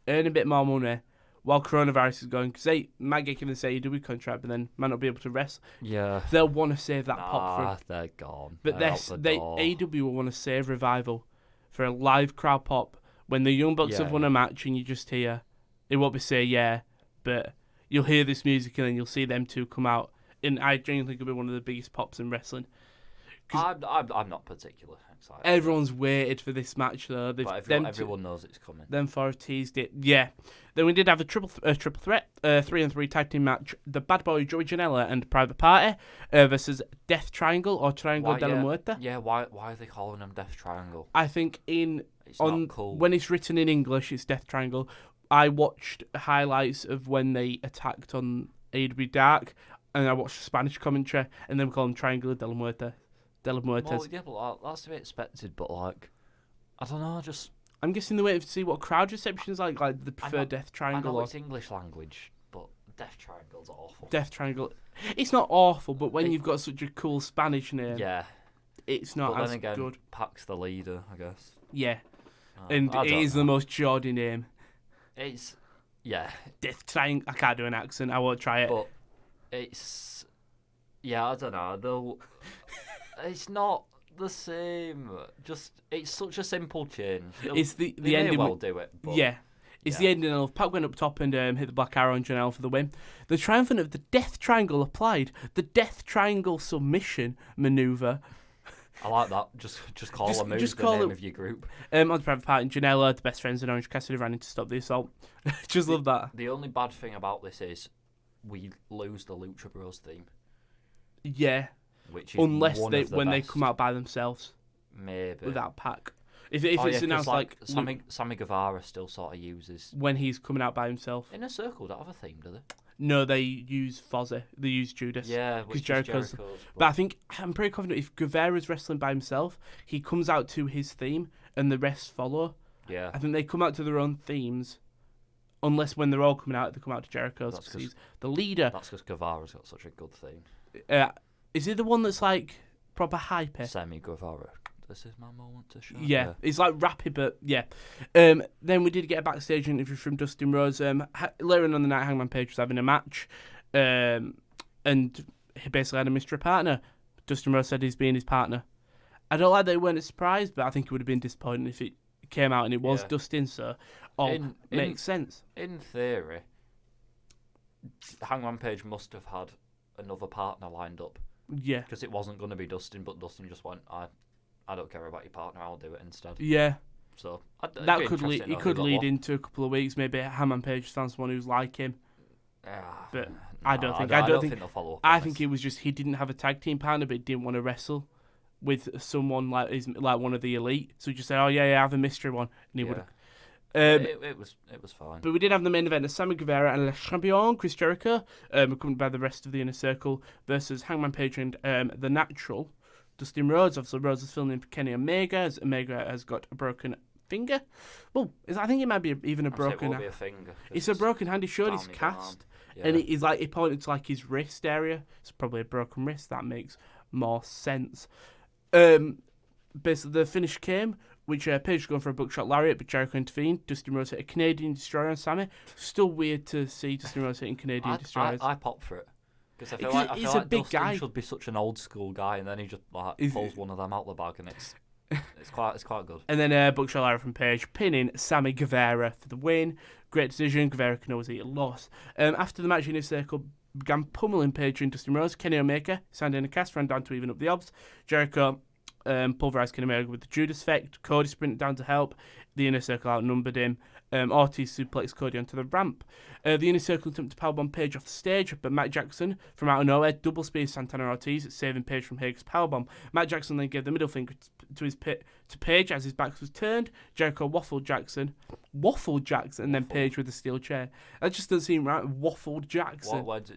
earn a bit more money while coronavirus is going, because they might get given this AEW contract, but then might not be able to wrestle. Yeah. They'll want to save that pop for him. They're gone. But AEW will want to save Revival for a live crowd pop when the Young Bucks have won a match and you just hear, it won't be say but you'll hear this music and then you'll see them two come out. And I genuinely think it'll be one of the biggest pops in wrestling. I'm not particularly excited. Everyone's waited for this match though. Everyone knows it's coming. Them 4 have teased it. Yeah. Then we did have a triple threat, 3-on-3 tag team match. The Bad Boy Joey Janela and Private Party versus Death Triangle or Triangle de la Muerte. Yeah. Why are they calling them Death Triangle? I think not cool. When it's written in English, it's Death Triangle. I watched highlights of when they attacked on AEW Dark, and I watched Spanish commentary, and then we call them Triangle de la Muerte. Well, yeah, but that's to be expected, but like, I don't know, I'm guessing the way to see what crowd reception is like the preferred Death Triangle. I know it's English language, but Death Triangle's awful. Death Triangle, it's not awful, but when you've got such a cool Spanish name, it's not but as then again, good. Pac's the leader, I guess. Yeah, and it is the most Geordie name. It's Death Triangle. I can't do an accent. I won't try it. But it's I don't know. It's not the same. It's such a simple change. It's the they ending. May well do it. But it's the ending of Pac went up top and hit the Black Arrow on Janelle for the win. The triumphant of the Death Triangle applied the Death Triangle submission maneuver. I like that. Just call the name of your group. On the Private Party and Janela, the best friends in Orange Cassidy, ran in to stop the assault. Love that. The only bad thing about this is we lose the Lucha Bros theme. Yeah. Which is unless when they come out by themselves, maybe without Pac. If it's announced like Sammy Guevara still sort of uses when he's coming out by himself. Inner Circle don't have a theme, do they? No, they use Fozzy. They use Judas. Yeah, because Jericho's. But I'm pretty confident if Guevara's wrestling by himself, he comes out to his theme and the rest follow. Yeah. I think they come out to their own themes, unless when they're all coming out, they come out to Jericho's because he's the leader. That's because Guevara's got such a good theme. Is he the one that's like proper hyper? Sammy Guevara. This is my moment to shine. Yeah, it's like rapid, but yeah. Then we did get a backstage interview from Dustin Rhodes. Later on the night, Hangman Page was having a match, and he basically had a mystery partner. Dustin Rhodes said he's being his partner. I don't like that it weren't a surprise, but I think it would have been disappointing if it came out and it was Dustin, so makes sense. In theory, Hangman Page must have had another partner lined up. Yeah. Because it wasn't going to be Dustin, but Dustin just went, I don't care about your partner, I'll do it instead. Yeah. So that could lead into a couple of weeks. Maybe Hangman Page found someone who's like him. But no, I don't think they'll follow up. I think it was just he didn't have a tag team partner, but he didn't want to wrestle with someone like one of the elite. So he just said, "Oh yeah, I have a mystery one," and he would. It was fine. But we did have the main event of Sammy Guevara and Le Champion Chris Jericho, accompanied by the rest of the Inner Circle, versus Hangman Page and the Natural Dustin Rhodes. Obviously, Rhodes is filling in for Kenny Omega, as Omega has got a broken finger. Well, I think it might be even a broken. It will be a finger. It's a broken hand. He showed his cast, and he pointed to like his wrist area. It's probably a broken wrist. That makes more sense. Basically, the finish came, which Page was going for a buckshot lariat, but Jericho intervened. Dustin Rhodes hit a Canadian Destroyer on Sammy. Still weird to see Dustin Rhodes hitting Canadian Destroyers. I popped for it. Because I feel like big Dustin guy. should be such an old school guy, and then he just pulls one of them out the bag, and it's quite good. And then buckshot lariat from Page, pinning Sammy Guevara for the win. Great decision. Guevara can always eat a loss. After the match, Inner Circle began pummeling Page and Dustin Rhodes. Kenny Omega signed in a cast, ran down to even up the odds. Jericho pulverised Kenny Omega with the Judas effect. Cody sprinted down to help. The Inner Circle outnumbered him. Ortiz suplexed Cody onto the ramp. The Inner Circle attempted to powerbomb Page off the stage, but Matt Jackson, from out of nowhere, double spears Santana Ortiz, saving Page from Hager's powerbomb. Matt Jackson then gave the middle finger to Page as his back was turned. Jericho waffled Jackson, and then Page with a steel chair. That just doesn't seem right. Waffled Jackson. What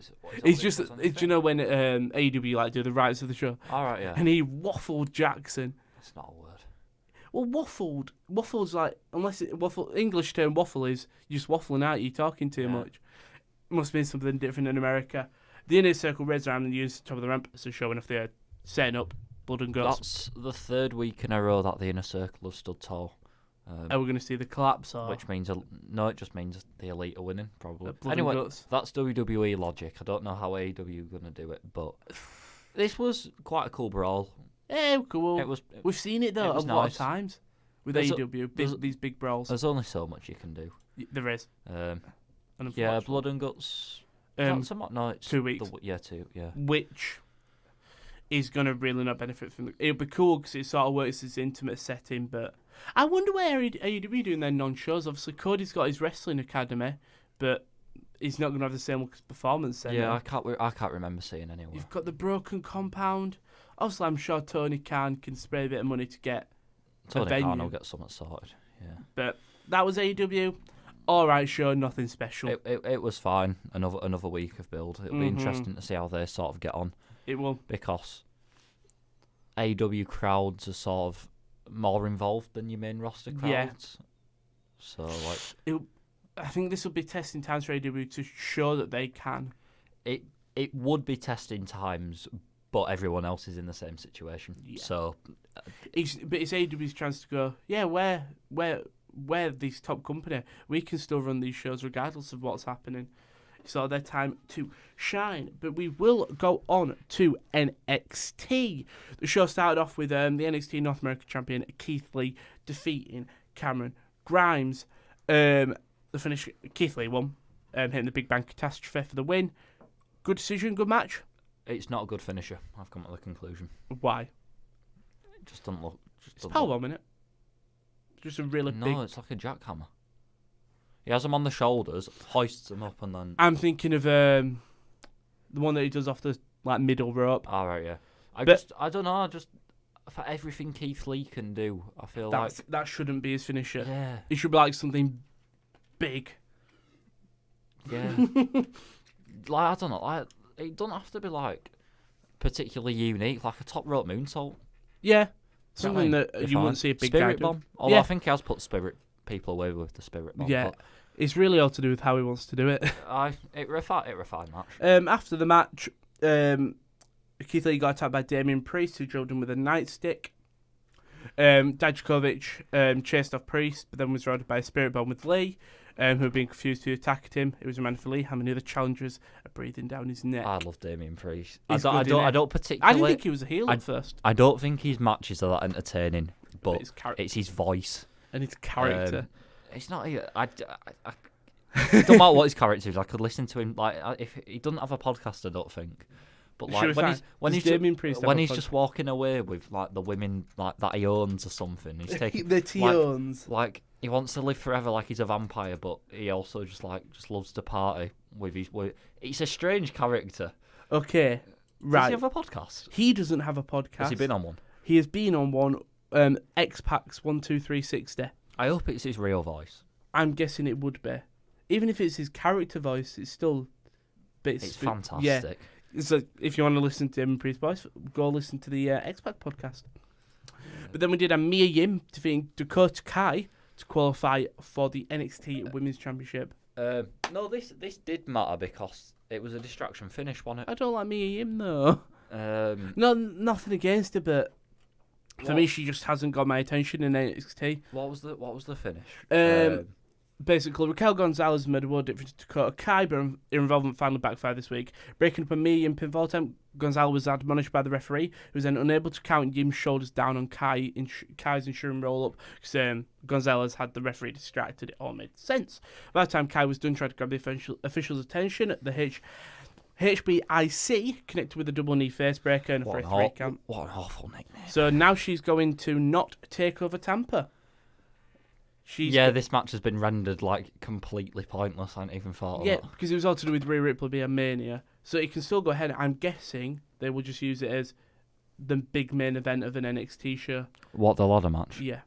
it's just, do you know when AEW do the rights of the show? All right, yeah. And he waffled Jackson. That's not a word. Well, waffle's like, English term waffle is just waffling out, you're talking too much. Must be something different in America. The Inner Circle raised their arm and used the top of the ramp, so showing off they're setting up blood and guts. That's the third week in a row that the Inner Circle have stood tall. Are we going to see the collapse? Or? Which means, no, it just means the elite are winning, probably. Anyway, that's WWE logic. I don't know how AEW are going to do it, but this was quite a cool brawl. Yeah, cool. We've seen it, though, a lot of times with AEW, these big brawls. There's only so much you can do. There is. Blood and Guts. No, it's 2 weeks. 2, yeah. Which is going to really not benefit from it'll be cool because it sort of works as intimate setting, but I wonder where AEW doing their non-shows. Obviously, Cody's got his wrestling academy, but he's not going to have the same performance center. Yeah, I can't remember seeing anywhere. You've got the Broken Compound. Obviously, I'm sure Tony Khan can spray a bit of money to get a venue. Khan will get something sorted, yeah. But that was AEW. All right, show, nothing special. It was fine. Another week of build. It'll be interesting to see how they sort of get on. It will. Because AEW crowds are sort of more involved than your main roster crowds. Yeah. So, I think this will be testing times for AEW to show that they can. It would be testing times, but everyone else is in the same situation. Yeah. So, it's AEW's chance to go, yeah, we're this top company. We can still run these shows regardless of what's happening. So their time to shine. But we will go on to NXT. The show started off with the NXT North American champion Keith Lee defeating Cameron Grimes. The finish, Keith Lee won, hitting the Big Bang Catastrophe for the win. Good decision, good match. It's not a good finisher. I've come to the conclusion. Why? It just doesn't look. It's powerbomb, isn't it? Just a really big. No, it's like a jackhammer. He has them on the shoulders, hoists them up, and then. I'm thinking of the one that he does off the middle rope. All right, yeah. I don't know. Just for everything Keith Lee can do, I feel that shouldn't be his finisher. Yeah. It should be like something big. Yeah. I don't know. It doesn't have to be particularly unique, like a top rope moonsault. Yeah. Something that you wouldn't see a big Spirit guy bomb. Although I think he has put Spirit people away with the Spirit bomb. Yeah. It's really all to do with how he wants to do it. It refined match. After the match, Keith Lee got attacked by Damian Priest, who drilled him with a nightstick. Dijakovic chased off Priest, but then was routed by a Spirit bomb with Lee, who had been confused who attacked him. It was a man for Lee. How many other challengers are breathing down his neck? I love Damian Priest. I don't particularly. I didn't think he was a heel at first. I don't think his matches are that entertaining, but it's his voice and his character. It's not. It don't matter what his character is. I could listen to him. Like, if he doesn't have a podcast, I don't think. But like when he's just walking away with like the women like that he owns or something, he's taking that he owns. Like he wants to live forever, like he's a vampire, but he also just loves to party with his. It's a strange character. Okay, right. Does he have a podcast? He doesn't have a podcast. Has he been on one? He has been on one. X-Pax 12360. I hope it's his real voice. I'm guessing it would be. Even if it's his character voice, it's still. It's fantastic. Yeah. So if you want to listen to him and Priest voice, go listen to the X-Pac podcast. But then we did a Mia Yim defeating Dakota Kai to qualify for the NXT Women's Championship. No, this did matter because it was a distraction finish, wasn't it? I don't like Mia Yim though. No, nothing against her, but for me, she just hasn't got my attention in NXT. What was the finish? Basically, Raquel Gonzalez made a world difference to Dakota Kai, but her involvement finally backfired this week. Breaking up a Mia Yim pinfall attempt, Gonzalez was admonished by the referee, who was then unable to count Yim's shoulders down on Kai's ensuring roll-up, because Gonzalez had the referee distracted. It all made sense. By the time Kai was done trying to grab the official's attention, the HBIC connected with a double knee face breaker and a 3 count. What an awful nickname. So now she's going to not take over Tampa. This match has been rendered like completely pointless. I hadn't even thought of it. Yeah, because it was all to do with Rhea Ripley being Mania. So it can still go ahead. I'm guessing they will just use it as the big main event of an NXT show. What, the ladder match? Yeah.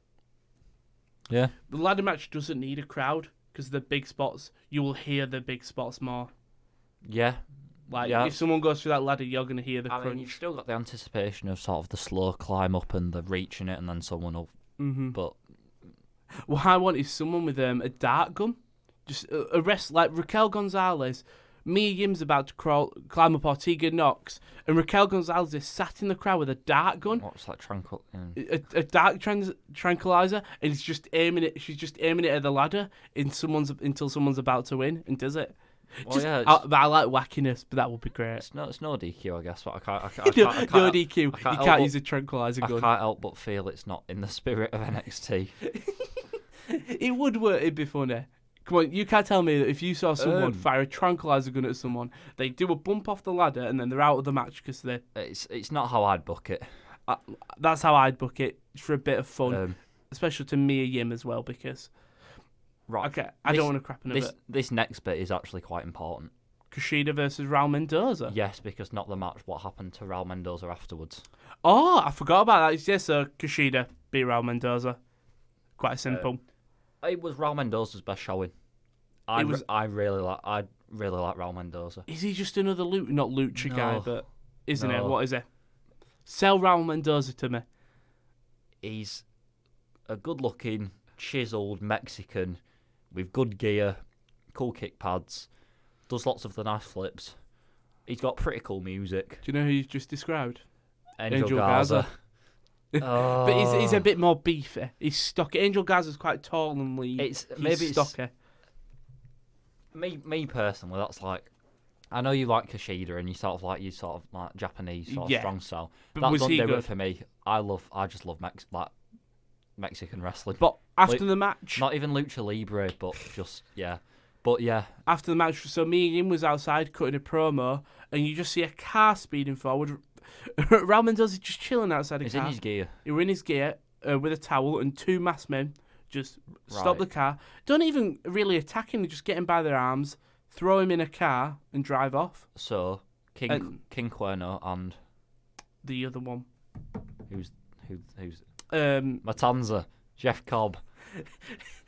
Yeah. The ladder match doesn't need a crowd because the big spots, you will hear the big spots more. Yeah. If someone goes through that ladder, you're going to hear the crunch. Mean, you've still got the anticipation of sort of the slow climb up and the reaching it and then someone will... Mm-hmm. But... What I want is someone with a dart gun. Just a rest like Raquel Gonzalez. Mia Yim's about to climb up Ortega Knox, and Raquel Gonzalez is sat in the crowd with a dart gun. What's that a dart tranquilizer, and she's just aiming it at the ladder until someone's about to win, and does it. Well, but I like wackiness, but that would be great. It's no DQ, I guess, but I can't no DQ. You can't use a tranquilizer gun. I can't help but feel it's not in the spirit of NXT. It would work. It'd be funny. Come on, you can't tell me that if you saw someone fire a tranquilizer gun at someone, they do a bump off the ladder and then they're out of the match because they. It's not how I'd book it. That's how I'd book it for a bit of fun, especially to Mia Yim as well because. Right. Okay, I don't want to crap in a bit. This next bit is actually quite important. Kushida versus Raul Mendoza. Yes, because not the match. What happened to Raul Mendoza afterwards? Oh, I forgot about that. Yes, Kushida beat Raul Mendoza. Quite simple. It was Raul Mendoza's best showing. I really like Raul Mendoza. Is he just another not lucha guy, but isn't it? What is it? Sell Raul Mendoza to me. He's a good-looking, chiseled Mexican with good gear, cool kick pads, does lots of the nice flips. He's got pretty cool music. Do you know who you've just described? Angel Garza. But he's a bit more beefy. He's stocky. Angel Garza's quite tall and lean. He's stocky. Me personally, that's like... I know you like Kushida and you sort of like Japanese sort of strong style. But that was doesn't he do good? it for me. I just love Mexican wrestling. But after the match... Not even Lucha Libre, but just, yeah. But, yeah. After the match, so Mia Yim was outside cutting a promo, and you just see a car speeding forward. Raul Mendoza just chilling outside a car. He's in his gear. He was in his gear with a towel, and two masked men just stop the car. Don't even really attack him, just get him by their arms, throw him in a car, and drive off. So, King Cuerno and... The other one. Who's Matanza. Jeff Cobb.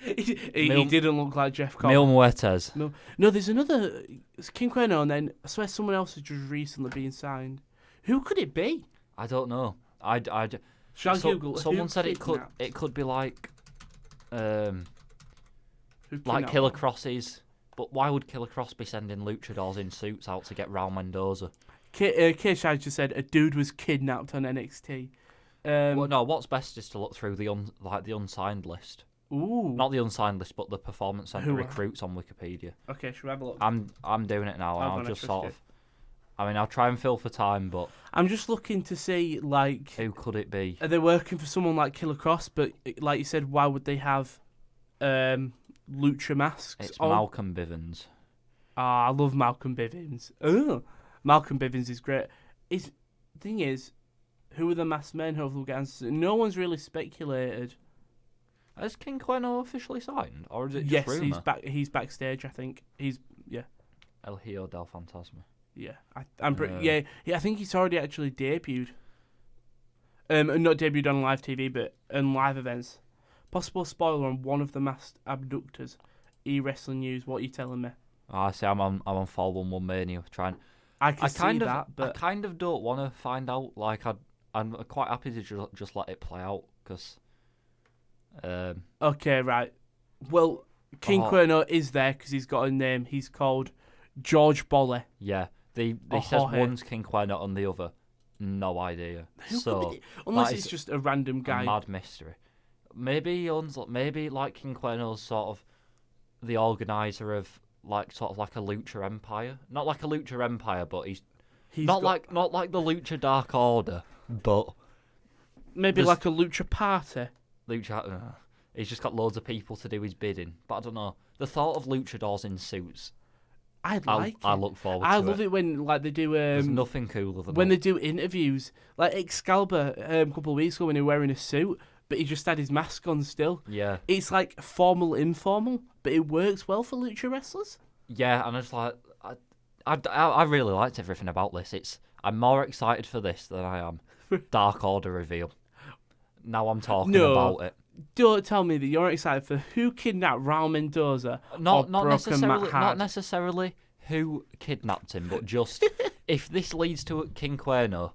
he didn't look like Jeff Cobb. Mil Muertes. No, there's another... It's King Cuerno, and then I swear someone else has just recently been signed. Who could it be? I don't know. Shall I Google? Someone said it could be like Killer Crosses. But why would Killer Cross be sending luchadors in suits out to get Raul Mendoza? K-Shai just said a dude was kidnapped on NXT. Well, no, what's best is to look through the unsigned list. Ooh. Not the unsigned list, but the Performance Center recruits on Wikipedia. Okay, should we have a look? I'm doing it now, and I'll just sort of... I mean, I'll try and fill for time, but... I'm just looking to see, like... Who could it be? Are they working for someone like Killer Cross? But, like you said, why would they have lucha masks. It's Malcolm Bivens. I love Malcolm Bivens. Malcolm Bivens is great. Thing is, who are the masked men? Hopefully we'll get answers. No one's really speculated. Has King Cuerno officially signed, or is it just rumour? Yes, he's backstage. I think El Hijo del Fantasma. Yeah, I'm pretty. I think he's already actually debuted. Not debuted on live TV, but on live events. Possible spoiler on one of the masked abductors. E-Wrestling News. What are you telling me? I see. I'm on 411 Mania trying. I kind of don't want to find out. Like I'm quite happy to just let it play out because. Okay, right. Well, King Cuerno is there because he's got a name. He's called George Bolley. Yeah, they says one's King Cuerno and the other, no idea. Unless it's just a random guy. A mad mystery. Maybe like King Cuerno's sort of the organizer of like sort of like a lucha empire. Not like a lucha empire, but he's not like the Lucha Dark Order, but maybe like a lucha party. He's just got loads of people to do his bidding. But I don't know. The thought of luchadors in suits. I look forward to it. I love it when they do. There's nothing cooler than when they do interviews. Like Excalibur a couple of weeks ago when he was wearing a suit, but he just had his mask on still. Yeah. It's like formal, informal, but it works well for lucha wrestlers. Yeah, and it's like I really liked everything about this. I'm more excited for this than I am Dark Order reveal. Now I'm talking about it. Don't tell me that you're excited for who kidnapped Raul Mendoza. Not necessarily who kidnapped him, but just if this leads to King Cuerno,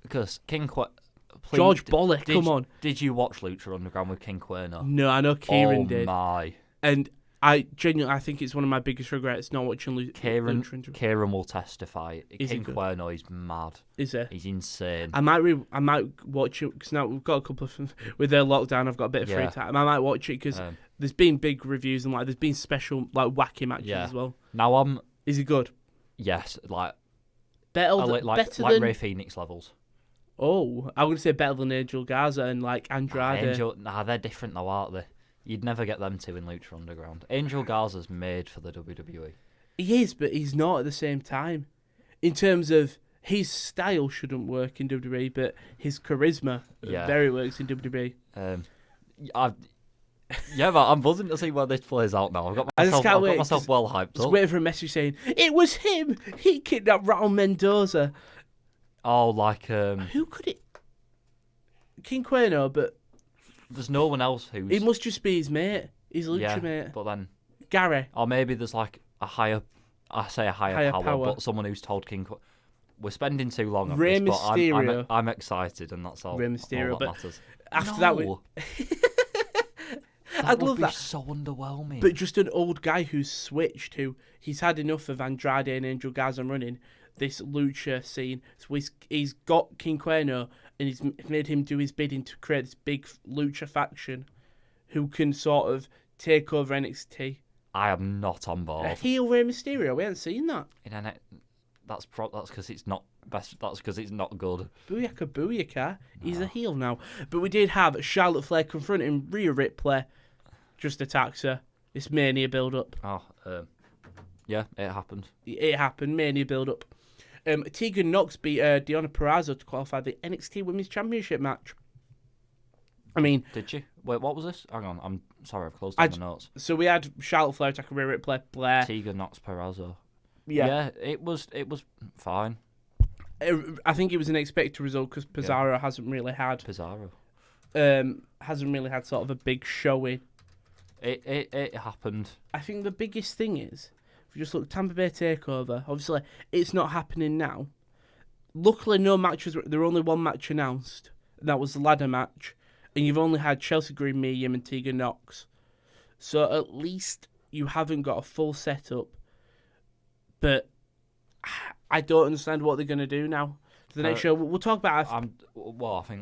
because George Bolley, come on. Did you watch Lucha Underground with King Cuerno? No, I know Kieran did. Oh my! And I think it's one of my biggest regrets not watching Lucha. Kieran will testify. King Cuerno is mad. Is he? He's insane. I might watch it because now we've got a couple of with their lockdown. I've got a bit of free time. I might watch it because there's been big reviews and there's been special wacky matches as well. Now is he good? Yes, better than Ray Phoenix levels. Oh, I would say better than Angel Garza and Andrade. They're different though, aren't they? You'd never get them two in Lucha Underground. Angel Garza's made for the WWE. He is, but he's not at the same time. In terms of his style shouldn't work in WWE, but his charisma very works in WWE. But I'm buzzing to see where this plays out now. I've got myself well hyped up. Just waiting for a message saying, it was him! He kidnapped Raul Mendoza. Oh, who could it... King Cuerno, but... There's no one else who's... It must just be his mate. His lucha mate. But then... Gary. Or maybe there's a higher power, but someone who's told King... We're spending too long on Rey this, Mysterio. but I'm excited, and that's all. Rey Mysterio, all that but matters. After that, I'd love that. So underwhelming. But just an old guy who's switched, he's had enough of Andrade and Angel Garza running this lucha scene. So he's got King Cuerno, and he's made him do his bidding to create this big lucha faction who can sort of take over NXT. I am not on board. A heel Rey Mysterio, we haven't seen that. That's because it's not best. That's because it's not good. Booyaka. He's a heel now. But we did have Charlotte Flair confronting Rhea Ripley. Just attacks her. This Mania build-up. Yeah, it happened. It happened. Mania build-up. Tegan Nox beat Deonna Purrazzo to qualify the NXT Women's Championship match. I mean... Did she? Wait, what was this? Hang on, I'm sorry, I've closed down my notes. So we had Charlotte Flair attacking Rhea Ripley, Blair... Tegan Nox Purrazzo. Yeah, it was fine. I think it was an expected result because Pizarro hasn't really had... hasn't really had sort of a big showing. It happened. I think the biggest thing is, if you just look, Tampa Bay TakeOver, obviously it's not happening now. Luckily, no matches, there were only one match announced, and that was the ladder match, and you've only had Chelsea Green, Mia Yim, and Tegan Nox. So at least you haven't got a full setup. But I don't understand what they're going to do now. The next show, we'll talk about... I think...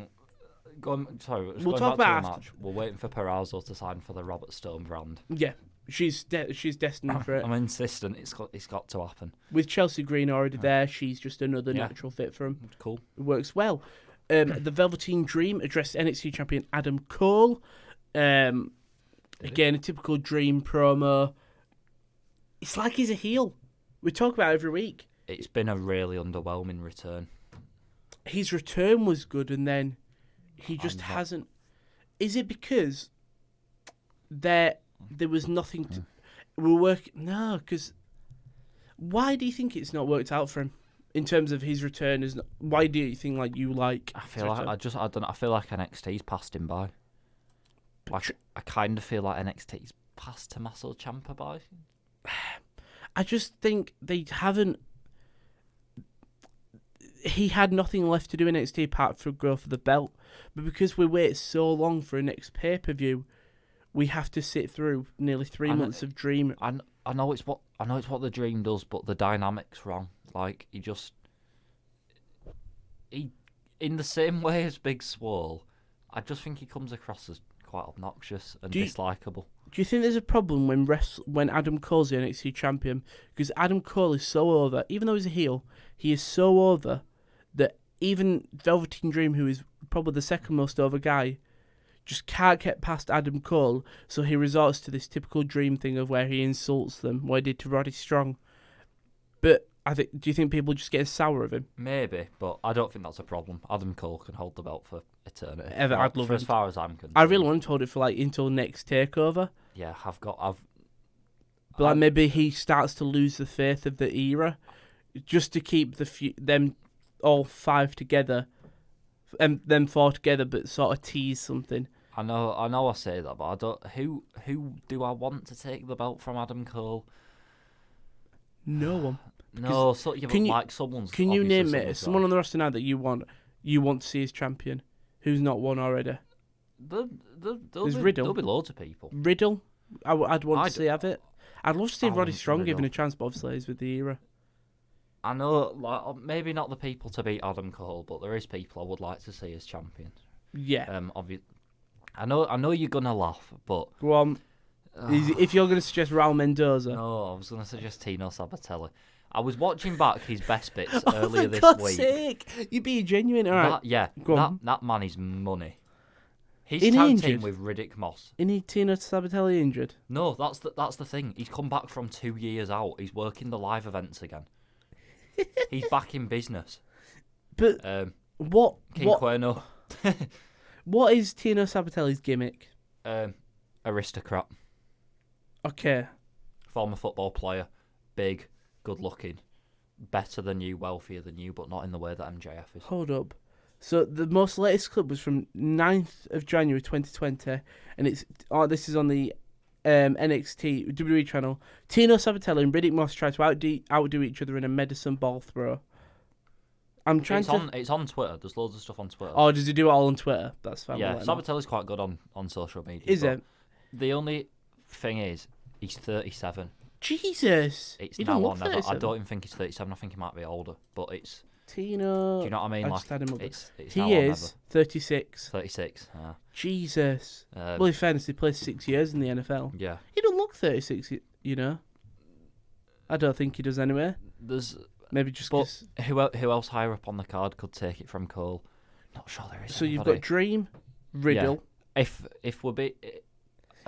We'll talk about the match. We're waiting for Purrazzo to sign for the Robert Stone brand. Yeah, she's destined for it. I'm insistent. It's got to happen. With Chelsea Green already there, she's just another natural fit for him. Cool. It works well. The Velveteen Dream addressed NXT champion Adam Cole. Again, a typical Dream promo. It's like he's a heel. We talk about it every week. It's been a really underwhelming return. His return was good, and then he just hasn't. Is it because there was nothing to... We're working... No, because... Why do you think it's not worked out for him? In terms of his return, why do you think I feel like I don't know. I feel like NXT's passed him by. Like, I kind of feel like NXT's passed Tommaso Ciampa by. I just think they haven't. He had nothing left to do in NXT apart from go for the belt, but because we wait so long for a next pay-per-view, we have to sit through nearly 3 months of Dream. I know it's what the Dream does, but the dynamic's wrong. Like, he in the same way as Big Swole, I just think he comes across as quite obnoxious and dislikable. Do you think there's a problem when Adam Cole's the NXT champion? Because Adam Cole is so over, even though he's a heel, he is so over that even Velveteen Dream, who is probably the second most over guy, just can't get past Adam Cole, so he resorts to this typical Dream thing of where he insults them, what he did to Roddy Strong. But do you think people just get sour of him? Maybe, but I don't think that's a problem. Adam Cole can hold the belt for eternity. I'd love for as far as I'm concerned. I really want to hold it for until next takeover. Yeah, But maybe he starts to lose the faith of the era, just to keep them all five together, and them four together, but sort of tease something. I know. I say that, but I don't. Who do I want to take the belt from Adam Cole? No one. No, someone's. Can you name it? Someone on the roster now that you want to see as champion, who's not won already? There's Riddle. There'll be loads of people. Riddle, I'd want to see have it. I'd love to see Roddy Strong Riddle given a chance, but obviously he's with the era. I know, maybe not the people to beat Adam Cole, but there is people I would like to see as champion. Yeah. I know you're gonna laugh, but go on. If you're gonna suggest Raul Mendoza, no, I was gonna suggest Tino Sabatelli. I was watching back his best bits earlier this God's week. Sake. You're being genuine, all right? That man is money. He's Isn't tag he team injured? with Riddick Moss. Isn't Tino Sabatelli injured? No, that's the thing. He's come back from 2 years out. He's working the live events again. He's back in business. But what? Cuerno. What is Tino Sabatelli's gimmick? Aristocrat. Okay. Former football player. Big. Good looking. Better than you. Wealthier than you. But not in the way that MJF is. Hold up. So the most latest clip was from 9th of January 2020. And this is on the NXT WWE channel. Tino Sabatelli and Riddick Moss try to outdo each other in a medicine ball throw. It's on Twitter. There's loads of stuff on Twitter. Oh, does he do it all on Twitter? That's fine. Yeah, Sabatelli's quite good on social media. Is it? The only thing is, he's 37. Jesus. It's now or never. I don't even think he's 37. I think he might be older. But it's... Tino... Do you know what I mean? It's he now is or never. 36. 36. Jesus. Well, in fairness, he played 6 years in the NFL. Yeah. He don't look 36, you know. I don't think he does anyway. There's... Maybe just because... Who else higher up on the card could take it from Cole? Not sure there is. So you've got Dream, Riddle. Yeah.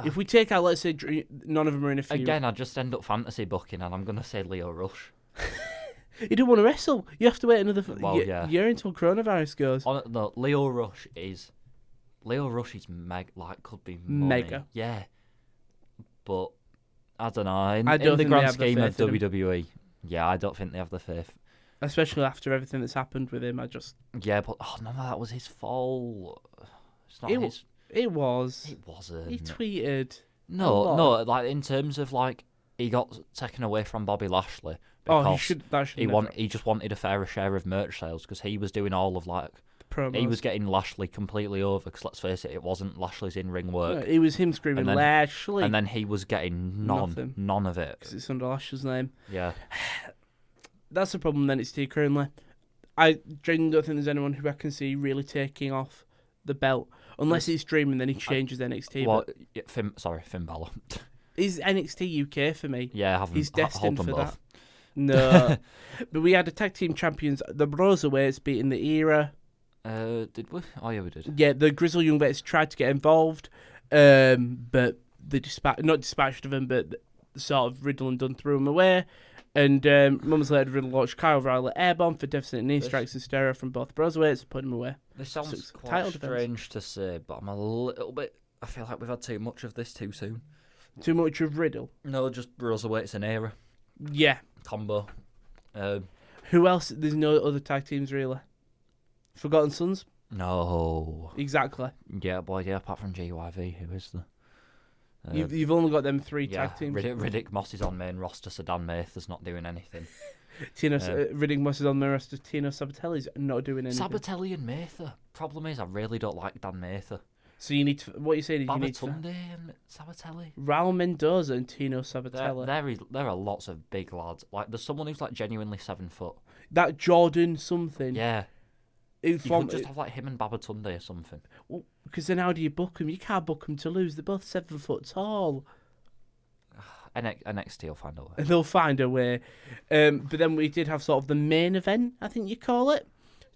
If we take out, let's say, none of them are in a feud. Again, I just end up fantasy booking, and I'm going to say Lio Rush. You don't want to wrestle. You have to wait another year until coronavirus goes. No, Lio Rush is could be money. Mega. Yeah. But I don't know. In the grand scheme of WWE, yeah, I don't think they have the faith. Especially after everything that's happened with him, Yeah, but none of that was his fault. It's not his... It was. It wasn't. He tweeted. No, like in terms of like he got taken away from Bobby Lashley because he just wanted a fairer share of merch sales because he was doing all of like promos. He was getting Lashley completely over because let's face it wasn't Lashley's in-ring work. No, it was him screaming Lashley, and then he was getting none of it because it's under Lashley's name. Yeah, that's the problem. Then it's NXT currently. I genuinely don't think there's anyone who I can see really taking off the belt unless it's Dream and then he changes NXT. Well, Finn Balor. He's NXT UK for me. Yeah, he's destined for that. No, but we had a tag team champions, the Broserweights beating the Era. Did we? Oh yeah, we did. Yeah, the Grizzled Young Vets tried to get involved, but they not dispatched of him, but sort of Riddle and Dunn threw him away. And moments later, Riddle launched Kyle O'Reilly Airbomb for devastating knee strikes and stereo from both Brosweights and put him away. This sounds quite strange to say, but I'm a little bit... I feel like we've had too much of this too soon. Too much of Riddle? No, just Brosweights and era. Yeah. Combo. Who else? There's no other tag teams, really. Forgotten Sons? No. Exactly. Yeah, boy, yeah, apart from GYV, who is the... You've only got them 3 tag teams. Riddick Moss is on main roster, so Dan Mather's not doing anything. Riddick Moss is on main roster, Tino Sabatelli's not doing anything. Sabatelli and Mather. Problem is, I really don't like Dan Mather. So you need to... What are you saying? You need Babatunde and Sabatelli? Raul Mendoza and Tino Sabatelli. There are lots of big lads. Like, there's someone who's, like, genuinely 7 foot. That Jordan something. Yeah. You could just have, like, him and Babatunde or something. Well, because then how do you book them? You can't book them to lose. They're both 7 foot tall. NXT will find a way. They'll find a way. But then we did have sort of the main event, I think you call it.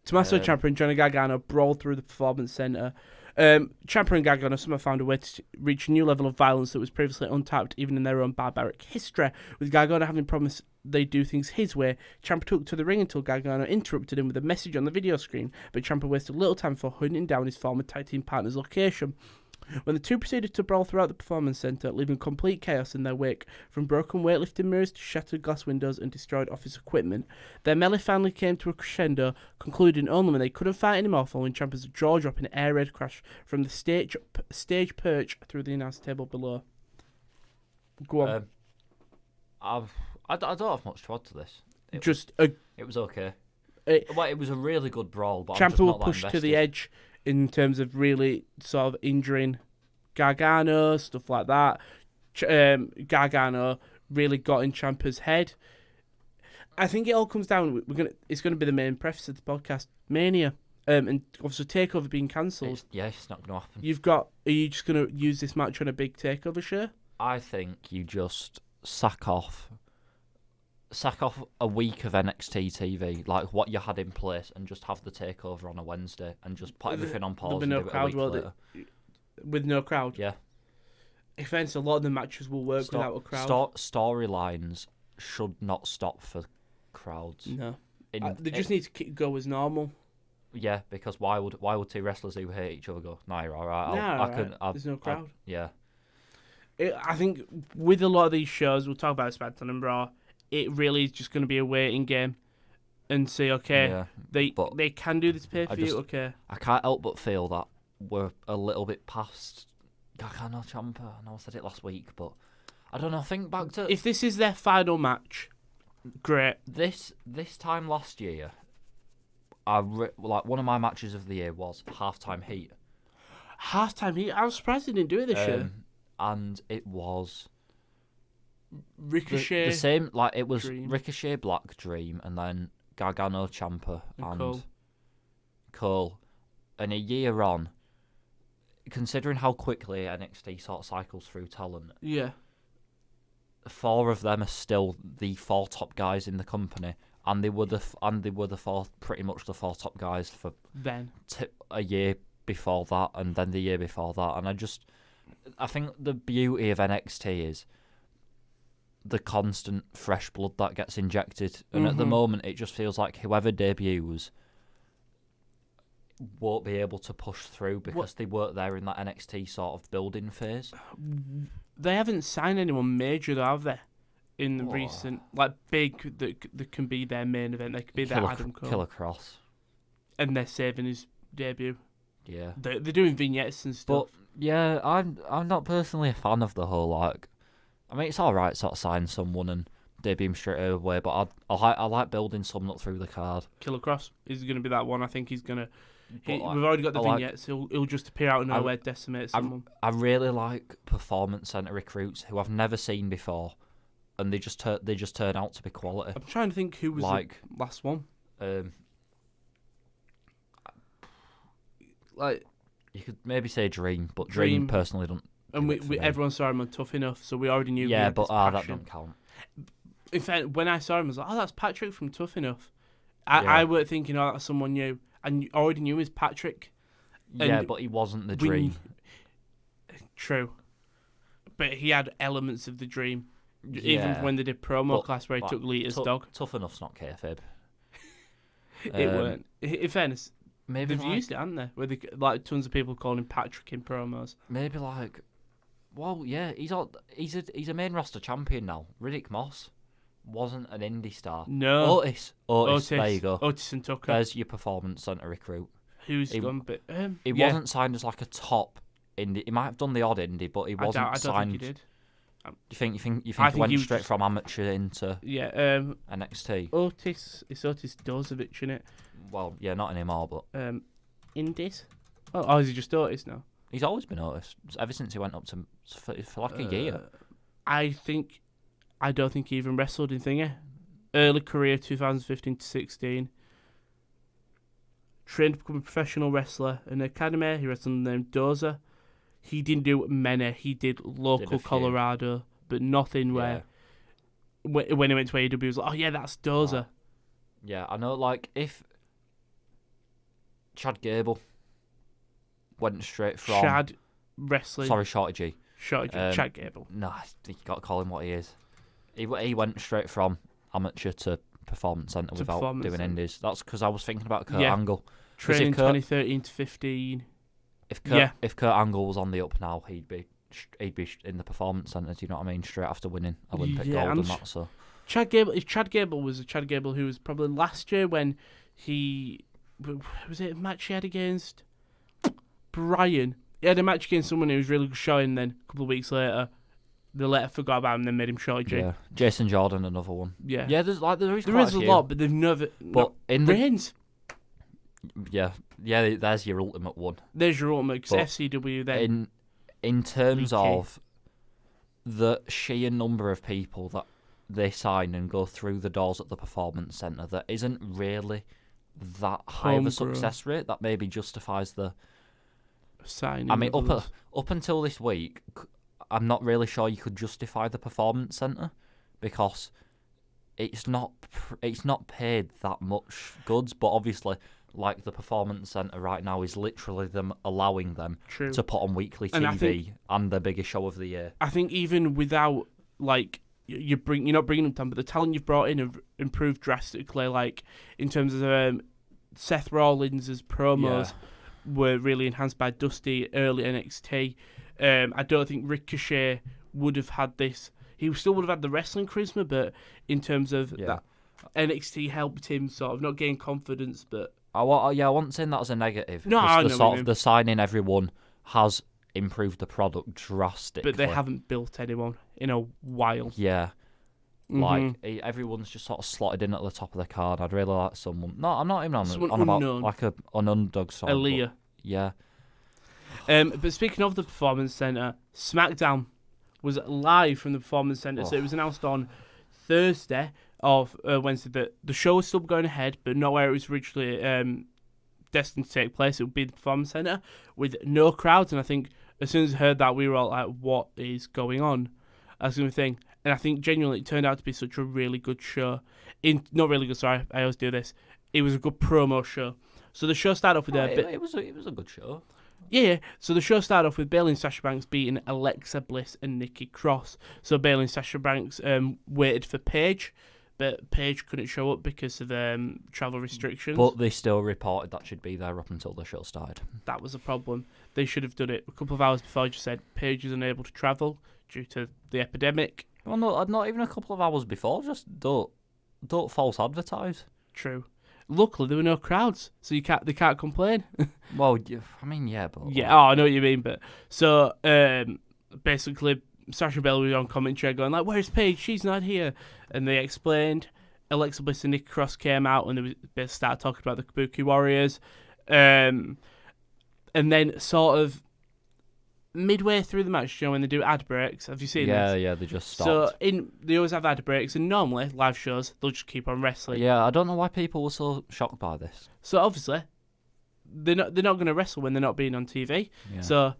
Tommaso Ciampa and Johnny Gargano brawled through the Performance Center. Ciampa and Gargano somehow found a way to reach a new level of violence that was previously untapped even in their own barbaric history. With Gargano having promised they do things his way, Ciampa took to the ring until Gargano interrupted him with a message on the video screen, but Ciampa wasted little time for hunting down his former tag team partner's location. When the two proceeded to brawl throughout the Performance Center, leaving complete chaos in their wake, from broken weightlifting mirrors to shattered glass windows and destroyed office equipment, their melee finally came to a crescendo, concluding only when they couldn't fight anymore following Ciampa's jaw-dropping air raid crash from the stage perch through the announce table below. Go on. I don't have much to add to this. It was okay. It was a really good brawl, but Ciampa will push to the edge in terms of really sort of injuring Gargano, stuff like that. Gargano really got in Ciampa's head. I think it all comes down. It's going to be the main preface of the podcast, Mania, and obviously Takeover being cancelled. It's not going to happen. Are you just going to use this match on a big Takeover show? I think you just sack off a week of NXT TV, like what you had in place, and just have the Takeover on a Wednesday and just put everything on pause and do it a week later. With no crowd? Yeah. In fairness, a lot of the matches will work without a crowd. Storylines should not stop for crowds. No. They just need to go as normal. Yeah, because why would two wrestlers who hate each other go, nah, you're alright. There's no crowd. Yeah. I think with a lot of these shows, we'll talk about SmackDown and Raw, it really is just going to be a waiting game and say, okay, they can do this pay-per-view, okay. I can't help but feel that we're a little bit past Gargano Ciampa. I know I said it last week, but I don't know. Think back to... If this is their final match, great. This time last year, one of my matches of the year was Halftime Heat. Halftime Heat? I was surprised they didn't do it this year. And it was... Ricochet, the same, like it was Dream. Ricochet, Black, Dream, and then Gargano, Ciampa, and Cole. And a year on, considering how quickly NXT sort of cycles through talent, 4 of them are still the 4 top guys in the company, and they were pretty much the 4 top guys for a year before that, and then the year before that. And I think the beauty of NXT is the constant fresh blood that gets injected, and at the moment it just feels like whoever debuts won't be able to push through because they weren't there in that NXT sort of building phase. They haven't signed anyone major though, have they? In the recent, like big that can be their main event. They could be their Adam Cole. Killer Cross, and they're saving his debut. Yeah, they're doing vignettes and stuff. But yeah, I'm not personally a fan of the whole like. I mean, it's all right, sort of sign someone and debut him straight away, but I like building someone up through the card. Killer Cross is going to be that one. I think he's going to. We've already got the vignettes. He'll just appear out of nowhere, decimate someone. I really like Performance Center recruits who I've never seen before, and they just turn out to be quality. I'm trying to think who was the last one. Like you could maybe say Dream, but Dream personally don't. And everyone saw him on Tough Enough, so we already knew. Yeah, but that don't count. In fact, when I saw him, I was like, "Oh, that's Patrick from Tough Enough." I weren't thinking, "Oh, that's someone new," and you already knew it was Patrick. Yeah, but he wasn't the Dream. True. But he had elements of the dream. Even when they did promo class where he took Lita's dog. Tough enough's not kayfabe. It weren't. In fairness, maybe they've used it, haven't they? Where they, like tons of people calling him Patrick in promos. Maybe like, well, yeah, he's a main roster champion now. Riddick Moss wasn't an indie star. No. Otis. There you go. Otis and Tucker. There's your performance center recruit. Who's gone? But he wasn't signed as like a top indie. He might have done the odd indie, but he wasn't I don't signed. think he did. You think he went straight from amateur into NXT? It's Otis Dozovic, isn't it? Well, yeah, not anymore, but Indies. Oh, is he just Otis now? He's always been Otis ever since he went up to for like a year. I don't think he even wrestled in Thingy. Early career 2015 to 16. Trained to become a professional wrestler in the academy. He wrestled under the name Dozer. He didn't do many. He did local Colorado, but nothing where when he went to AEW, he was like, oh yeah, that's Dozer. Yeah, I know. Like if Chad Gable went straight from Chad wrestling. Sorry, Shorty G. Chad Gable. No, you got to call him what he is. He went straight from amateur to performance center without doing indies. That's because I was thinking about Kurt Angle. Training 2013 to 15. If Kurt Angle was on the up now, he'd be in the performance center. Do you know what I mean? Straight after winning Olympic gold and that. So Chad Gable. If Chad Gable was a Chad Gable who was probably last year when he was it a match he had against Brian. He had a match against someone who was really showing. Then a couple of weeks later, they forgot about him and then made him Shorty G. Yeah, Jason Jordan, another one. Yeah, there is a lot, but they've never. But in Reigns. Yeah. There's your ultimate one. There's your ultimate FCW. Then in terms of the sheer number of people that they sign and go through the doors at the performance center, there isn't really that high of a success rate that maybe justifies the signing. I mean, up until this week, I'm not really sure you could justify the performance center because it's not paid that much goods, but obviously. Like the performance center right now is literally them allowing them to put on weekly TV and the biggest show of the year. I think even without like you're not bringing them down, but the talent you've brought in have improved drastically. Like in terms of Seth Rollins' promos were really enhanced by Dusty early NXT. I don't think Ricochet would have had this. He still would have had the wrestling charisma, but in terms of that, NXT helped him sort of not gain confidence, but. I wasn't saying that as a negative. No, I know the signing everyone has improved the product drastically. But they haven't built anyone in a while. Yeah. Like, everyone's just sort of slotted in at the top of the card. I'd really like someone. No, I'm not even on about like an underdog song. Aaliyah. Yeah. But speaking of the Performance Centre, SmackDown was live from the Performance Centre. So it was announced on Thursday of Wednesday that the show was still going ahead, but not where it was originally destined to take place. It would be the Performance Centre with no crowds. And I think as soon as I heard that, we were all like, what is going on? That's the thing. And I think genuinely it turned out to be such a really good show. Not really good, sorry, I always do this. It was a good promo show. So the show started off with it was a good show. Yeah, so the show started off with Bayley and Sasha Banks beating Alexa Bliss and Nikki Cross. So Bayley and Sasha Banks waited for Paige, but Paige couldn't show up because of travel restrictions. But they still reported that she'd be there up until the show started. That was a problem. They should have done it a couple of hours before. Just said Paige is unable to travel due to the epidemic. Well, no, not even a couple of hours before. Just don't false advertise. True. Luckily, there were no crowds, so they can't complain. Well, I mean, yeah, but yeah, I know what you mean, but so basically, Sasha Bell was on commentary going like, "Where's Paige? She's not here," and they explained. Alexa Bliss and Nikki Cross came out and they started talking about the Kabuki Warriors, and then sort of midway through the match, you know, when they do ad breaks, have you seen this? Yeah, they just stopped. So they always have ad breaks, and normally live shows they'll just keep on wrestling. Yeah, I don't know why people were so shocked by this. So obviously, they're not going to wrestle when they're not being on TV. Yeah. So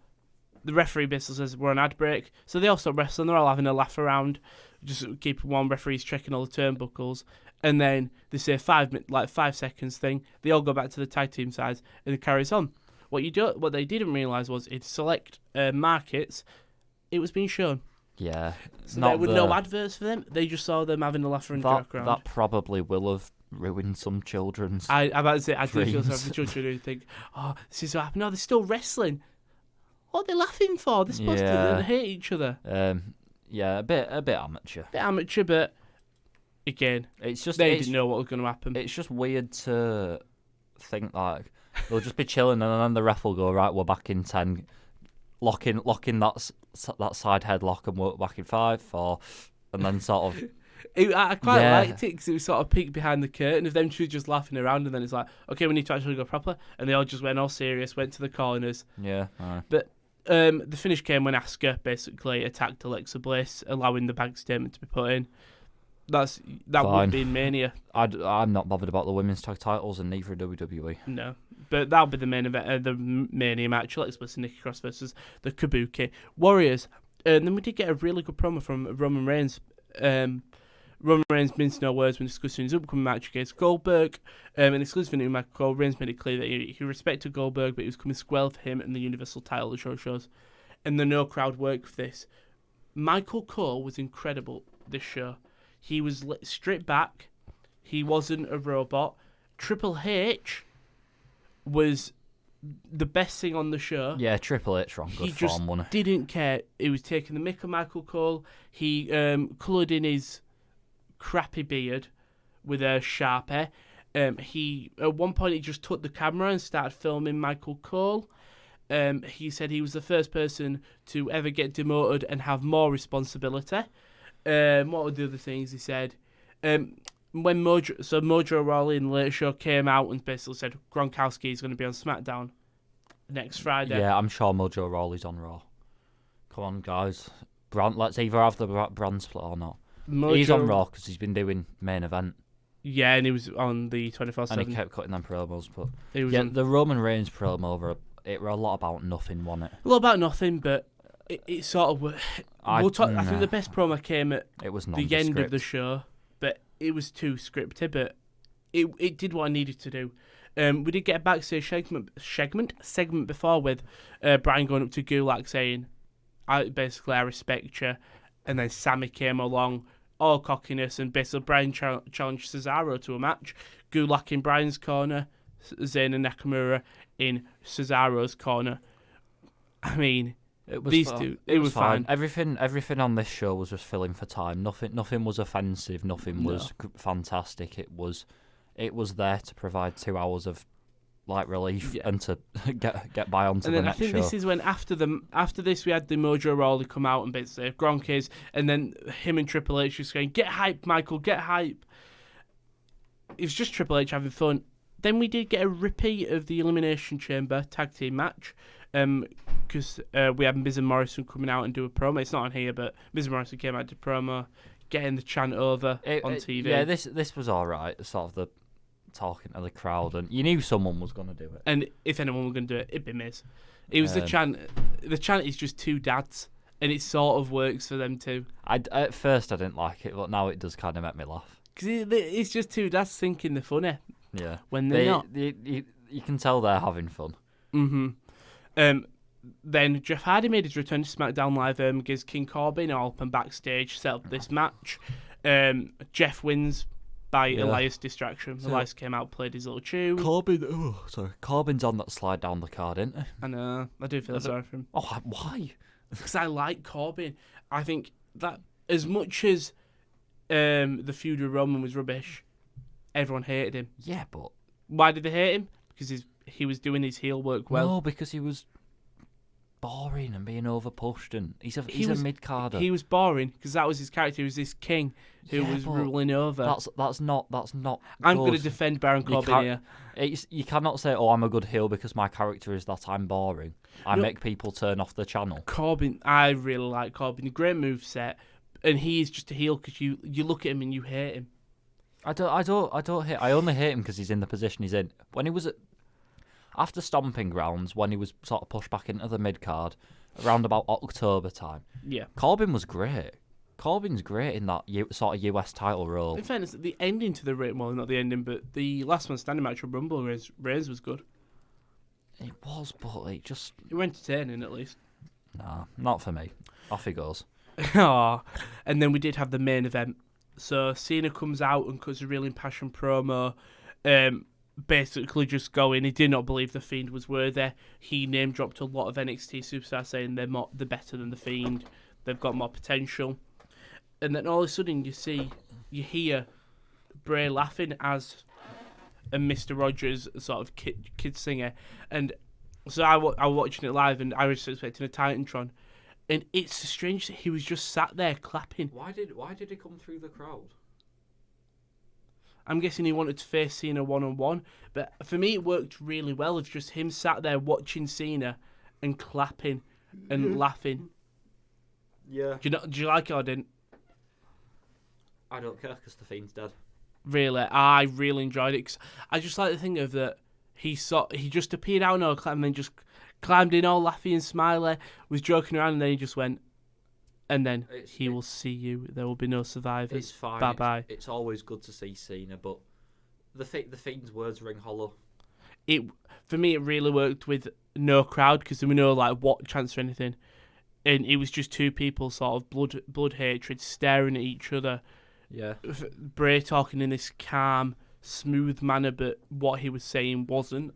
the referee basically says we're on ad break. So they all stop wrestling. They're all having a laugh around, just keep one referee's checking all the turnbuckles, and then they say 5 seconds thing. They all go back to the tag team sides, and it carries on. What they didn't realise was in select markets, it was being shown. Yeah. So there were no adverts for them. They just saw them having a laugh in the background. That probably will have ruined some children's I'm about to say, I do feel sorry dreams. for children who think, oh, this is what happened. No, they're still wrestling. What are they laughing for? They're supposed to hate each other. Yeah, a bit amateur. Bit amateur, but again, they didn't know what was going to happen. It's just weird to think like they'll just be chilling and then the ref will go, right, we're back in 10, locking that side headlock and we're back in 5, 4, and then sort of. I quite liked it because it was sort of peek behind the curtain of them two just laughing around, and then it's like, okay, we need to actually go proper, and they all just went all serious, went to the corners. Yeah. But the finish came when Asuka basically attacked Alexa Bliss, allowing the bank statement to be put in. That would be in Mania. I'm not bothered about the women's tag titles, and neither WWE. No, but that'll be the main event, the Mania match. Alexa Bliss and Nikki Cross versus the Kabuki Warriors. And then we did get a really good promo from Roman Reigns. Roman Reigns minced no words when discussing his upcoming match against Goldberg. An exclusive interview with Michael Cole, Reigns made it clear that he respected Goldberg, but he was coming square for him and the Universal title, the show shows. And the no crowd worked for this. Michael Cole was incredible this show. He was stripped back. He wasn't a robot. Triple H was the best thing on the show. Yeah, Triple H on good form, wasn't he? Didn't care. He was taking the mick of Michael Cole. He coloured in his crappy beard with a Sharpie. He at one point he just took the camera and started filming Michael Cole. He said he was the first person to ever get demoted and have more responsibility. What were the other things he said? When Mojo Rawley in the Late Show came out and basically said Gronkowski is going to be on SmackDown next Friday. Yeah, I'm sure Mojo Rawley's on Raw. Come on, guys. Let's either have the brand split or not. He's on Raw because he's been doing main event. Yeah, and he was on the 24/7. And he kept cutting them promos. But the Roman Reigns promo, it were a lot about nothing, wasn't it? A lot about nothing, but it sort of... I think the best promo came at the end of the show, but it was too scripted, but it did what I needed to do. We did get a backstage segment before with Brian going up to Gulak saying, I respect you. And then Sammy came along, all cockiness, and basically Brian challenged Cesaro to a match. Gulak in Brian's corner, Zayn and Nakamura in Cesaro's corner. I mean, it was fine. Everything on this show was just filling for time. Nothing was offensive. Nothing was fantastic. It was there to provide 2 hours of relief and to get by onto the next show. And then I think this is when after this we had the Mojo Rawley come out and basically Gronk is, and then him and Triple H just going, get hype, Michael, get hype. It was just Triple H having fun. Then we did get a repeat of the Elimination Chamber tag team match because we had Miz and Morrison coming out and do a promo. It's not on here, but Miz and Morrison came out to promo, getting the chant over on TV. Yeah, this was all right, sort of the talking to the crowd, and you knew someone was going to do it. And if anyone was going to do it, it'd be Miz. It was the chant. The chant is just two dads, and it sort of works for them too. At first I didn't like it, but now it does kind of make me laugh. Because it's just two dads thinking they're funny. Yeah. When they're not. You can tell they're having fun. Mm-hmm. Then Jeff Hardy made his return to SmackDown Live, gives King Corbin all up and backstage, set up this match. Jeff wins by Elias distraction. So Elias came out, played his little tune. Corbin's on that slide down the card, isn't he? I know. I do feel sorry for him. Oh, why? Because I like Corbin. I think that as much as the feud with Roman was rubbish, everyone hated him. Yeah, but why did they hate him? Because he was doing his heel work well. No, because he was boring and being overpushed, and he's a mid-carder. He was boring because that was his character. He was this king who was ruling over. That's not. I'm going to defend Baron Corbin here. You cannot say, "Oh, I'm a good heel because my character is that I'm boring. I make people turn off the channel." Corbin, I really like Corbin. A great moveset, and he is just a heel because you look at him and you hate him. I don't hate. I only hate him because he's in the position he's in. When he was after Stomping Grounds, when he was sort of pushed back into the mid card around about October time. Yeah, Corbin was great. Corbin's great in that sort of US title role. In fairness, the ending to not the ending, but the last man standing match of Rumble Reigns was good. It was, but it was entertaining at least. Nah, not for me. Off he goes. And then we did have the main event. So Cena comes out and cuts a really impassioned promo, basically just going, he did not believe The Fiend was worthy. He name dropped a lot of NXT superstars saying they're better than The Fiend, they've got more potential. And then all of a sudden you hear Bray laughing as a Mr. Rogers sort of kid singer. And so I was watching it live and I was expecting a Titantron. And it's strange that he was just sat there clapping. Why did he come through the crowd? I'm guessing he wanted to face Cena one-on-one. But for me, it worked really well. It's just him sat there watching Cena and clapping and laughing. Yeah. Do you like it or didn't? I don't care because The Fiend's dead. Really? I really enjoyed it. 'Cause I just like the thing of that he just appeared out of and then just climbed in all laughy and smiley, was joking around, and then he just went, and then he will see you. There will be no survivors. It's fine. Bye-bye. It's always good to see Cena, but the Fiend's words ring hollow. For me, it really worked with no crowd because there were no what chance or anything, and it was just two people sort of blood hatred staring at each other. Yeah. Bray talking in this calm, smooth manner, but what he was saying wasn't.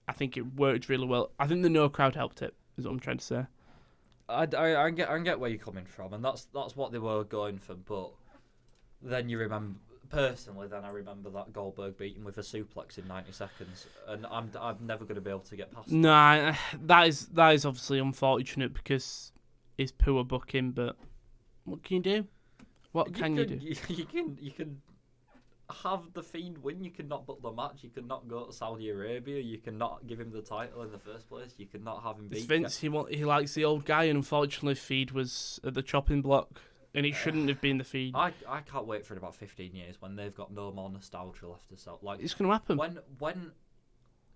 I think it worked really well. I think the no crowd helped it, is what I'm trying to say. I get where you're coming from, and that's what they were going for. But then you remember, personally, I remember that Goldberg beating with a suplex in 90 seconds, and I'm never going to be able to get past that. No, that is obviously unfortunate because it's poor booking. But what can you do? What can you do? You can have The Fiend win. You cannot book the match. You cannot go to Saudi Arabia. You cannot give him the title in the first place. You cannot have him beat. It's Vince. He likes the old guy, and unfortunately, Fiend was at the chopping block, and it shouldn't have been the Fiend. I can't wait for in about 15 years when they've got no more nostalgia left to sell. Like it's gonna happen. When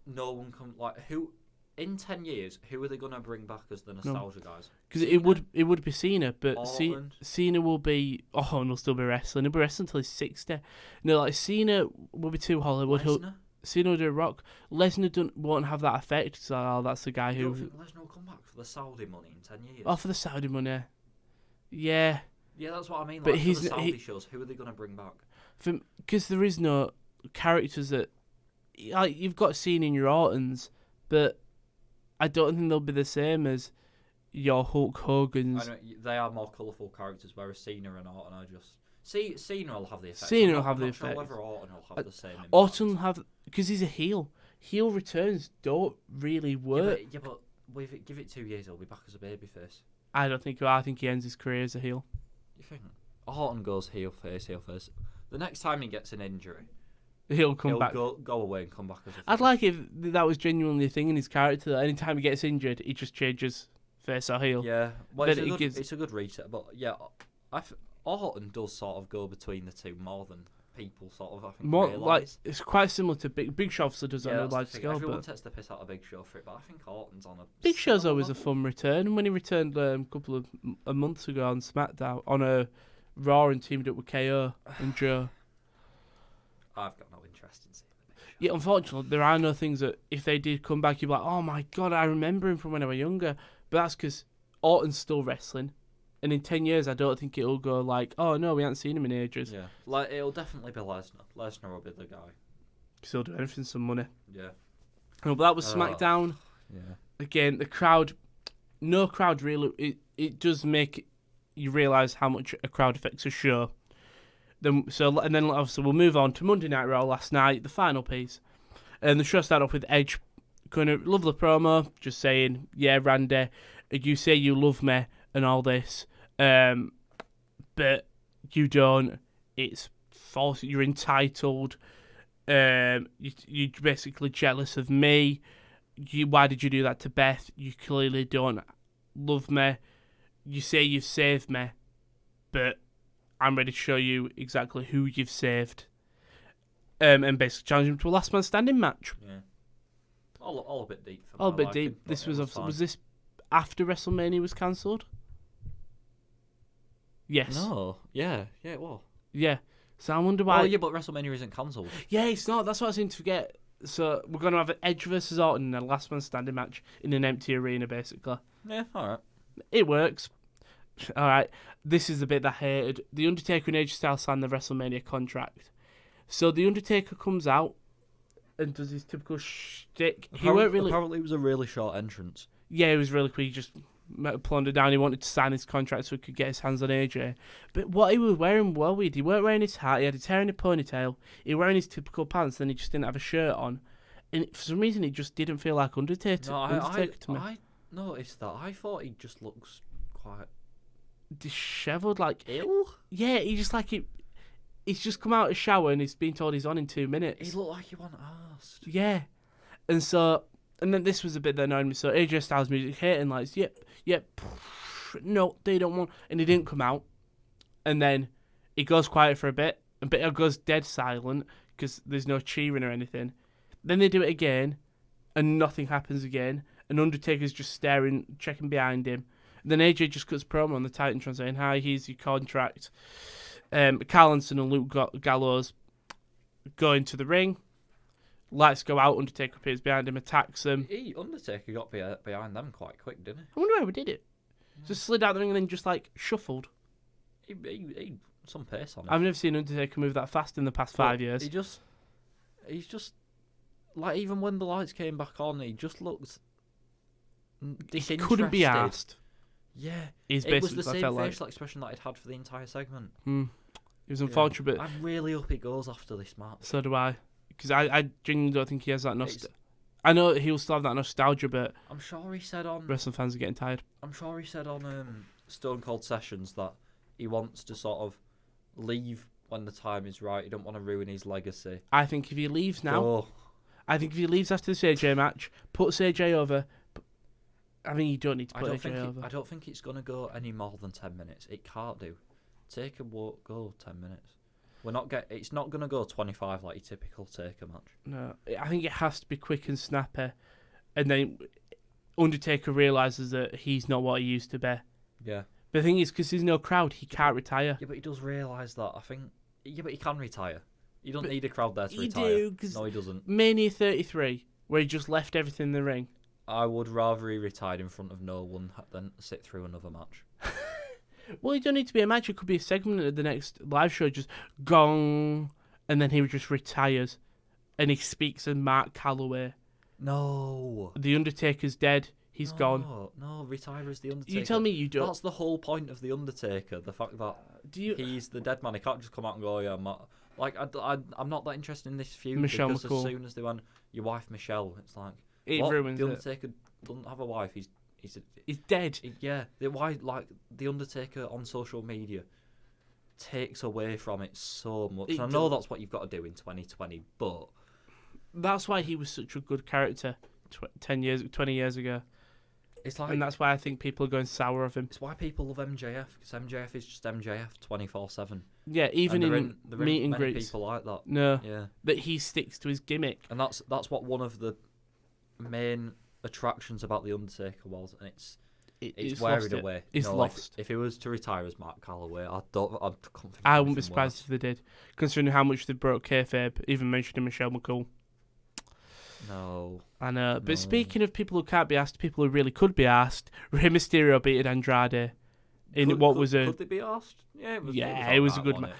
no one comes, who in 10 years, who are they gonna bring back as the nostalgia guys? Because it would be Cena, but Cena will be and he'll still be wrestling. He'll be wrestling until he's 60. No, Cena will be too Hollywood. Cena will do Rock. Lesnar won't have that effect. So that's the guy who. You don't think Lesnar will come back for the Saudi money in 10 years? Oh, for the Saudi money. Yeah. Yeah, that's what I mean. But for the Saudi shows, who are they gonna bring back? Because there is no characters that you've got Cena in your Ortons, but I don't think they'll be the same as your Hulk Hogan's. I know, they are more colourful characters, whereas Cena and Orton are just. Cena will have the effect. Cena will have the effect. I'm not sure whether Orton will have the same impact. Orton will have, because he's a heel. Heel returns don't really work. Yeah, but give it 2 years, he'll be back as a babyface. I don't think. I think he ends his career as a heel. You think? Orton goes heel face. The next time he gets an injury, he'll back. Go away and come back as a face. I'd like if that was genuinely a thing in his character. That anytime he gets injured, he just changes face or heel. Yeah, well, it's a good reset. But yeah, Orton does sort of go between the two more than people sort of. I think realise. It's quite similar to Big Show. Also does on a large scale. Everyone takes the piss out of Big Show for it, but I think Orton's on a. Big Show's always a fun return. And when he returned a couple of months ago on SmackDown on a Raw and teamed up with KO and Joe. I've got no interest in seeing the Big Show. Yeah, unfortunately, there are no things that if they did come back, you'd be like, oh my god, I remember him from when I was younger. But that's because Orton's still wrestling. And in 10 years, I don't think it'll go like, oh no, we haven't seen him in ages. Yeah, it'll definitely be Lesnar. Lesnar will be the guy. Because he'll do anything for some money. Yeah. No, but that was SmackDown. Yeah. Again, the crowd, no crowd really, it does make you realise how much a crowd affects a show. And then obviously we'll move on to Monday Night Raw last night, the final piece. And the show started off with Edge, kind of lovely promo, just saying, yeah, Randy, you say you love me and all this, but you don't. It's false. You're entitled. You're basically jealous of me. Why did you do that to Beth? You clearly don't love me. You say you've saved me, but I'm ready to show you exactly who you've saved. And basically challenge him to a last man standing match. Yeah. All a bit deep. All a bit deep. This was this after WrestleMania was cancelled? Yes. No. Yeah, it was. Yeah. So I wonder why. Oh, yeah, but WrestleMania isn't cancelled. Yeah, it's not. That's what I seem to forget. So we're going to have an Edge versus Orton in a last man standing match in an empty arena, basically. Yeah, alright. It works. All right, this is the bit that I hated. The Undertaker and AJ Styles signed the WrestleMania contract. So the Undertaker comes out and does his typical shtick. Apparently, it was a really short entrance. Yeah, it was really quick. He just plundered down. He wanted to sign his contract so he could get his hands on AJ. But what he was wearing, he weren't wearing his hat. He had his hair in a ponytail. He was wearing his typical pants. Then he just didn't have a shirt on. And for some reason, it just didn't feel like Undertaker to me. I noticed that. I thought he just looks quite dishevelled, like ill. Yeah, he just like he's just come out of the shower and he's been told he's on in 2 minutes. He looked like he wasn't asked. Yeah, and then this was a bit that annoyed me. So AJ Styles music hit and like, yep, no, they don't want, and he didn't come out. And then he goes quiet for a bit, and it goes dead silent because there's no cheering or anything. Then they do it again, and nothing happens again. And Undertaker's just staring, checking behind him. And then AJ just cuts promo on the Titantron saying, "Hi, here's your contract." Carlinson and Luke Gallows go into the ring. Lights go out. Undertaker appears behind him, attacks him. Undertaker got behind them quite quick, didn't he? I wonder how he did it. Just slid out the ring and then just like shuffled. He some pace on it. I've never seen Undertaker move that fast in the past 5 years. He's just like, even when the lights came back on, he just looked disinterested. He couldn't be asked. Yeah, it was the same facial expression that he'd had for the entire segment. It was unfortunate, but I'm really hope it goes after this match. So do I, because I genuinely don't think he has that nostalgia. I know he'll still have that nostalgia, but I'm sure he said on wrestling fans are getting tired. I'm sure he said on Stone Cold Sessions that he wants to sort of leave when the time is right. He don't want to ruin his legacy. I think if he leaves now, I think if he leaves after this AJ match, puts AJ over. I mean, you don't need to put AJ over. I don't think it's going to go any more than 10 minutes. It can't do. Taker won't go 10 minutes. It's not going to go 25 like your typical Taker match. No, I think it has to be quick and snappy. And then Undertaker realises that he's not what he used to be. Yeah. But the thing is, because there's no crowd, he can't retire. Yeah, but he does realise that. I think... Yeah, but he can retire. You don't need a crowd there to retire. You do, no, he doesn't. Mania 33, where he just left everything in the ring. I would rather he retired in front of no one than sit through another match. Well, it don't need to be a match. It could be a segment at the next live show. Just gong, and then he just retires, and he speaks as Mark Calloway. No, the Undertaker's dead. He's gone. No, retire as the Undertaker. You tell me you don't. That's the whole point of the Undertaker. The fact that he's the dead man. He can't just come out and go, "Yeah, I'm not that interested in this feud." Michelle because McCool. As soon as they went, "Your wife Michelle," it's like it ruins the Undertaker doesn't have a wife. He's dead. Why, like, the Undertaker on social media takes away from it so much. I know that's what you've got to do in 2020, but that's why he was such a good character 20 years ago. It's like, and that's why I think people are going sour of him. It's why people love MJF, because MJF is just MJF 24/7. Yeah, even in meet and greets, people like that. No, yeah, that he sticks to his gimmick, and that's what one of the main attractions about the Undertaker was, and it's wearing away. It's lost. If he was to retire as Mark Calloway, I wouldn't be surprised if they did, considering how much they broke kayfabe, even mentioning Michelle McCool. No. I know. But speaking of people who can't be asked, people who really could be asked, Rey Mysterio beat Andrade Could they be asked? Yeah, it was a good match.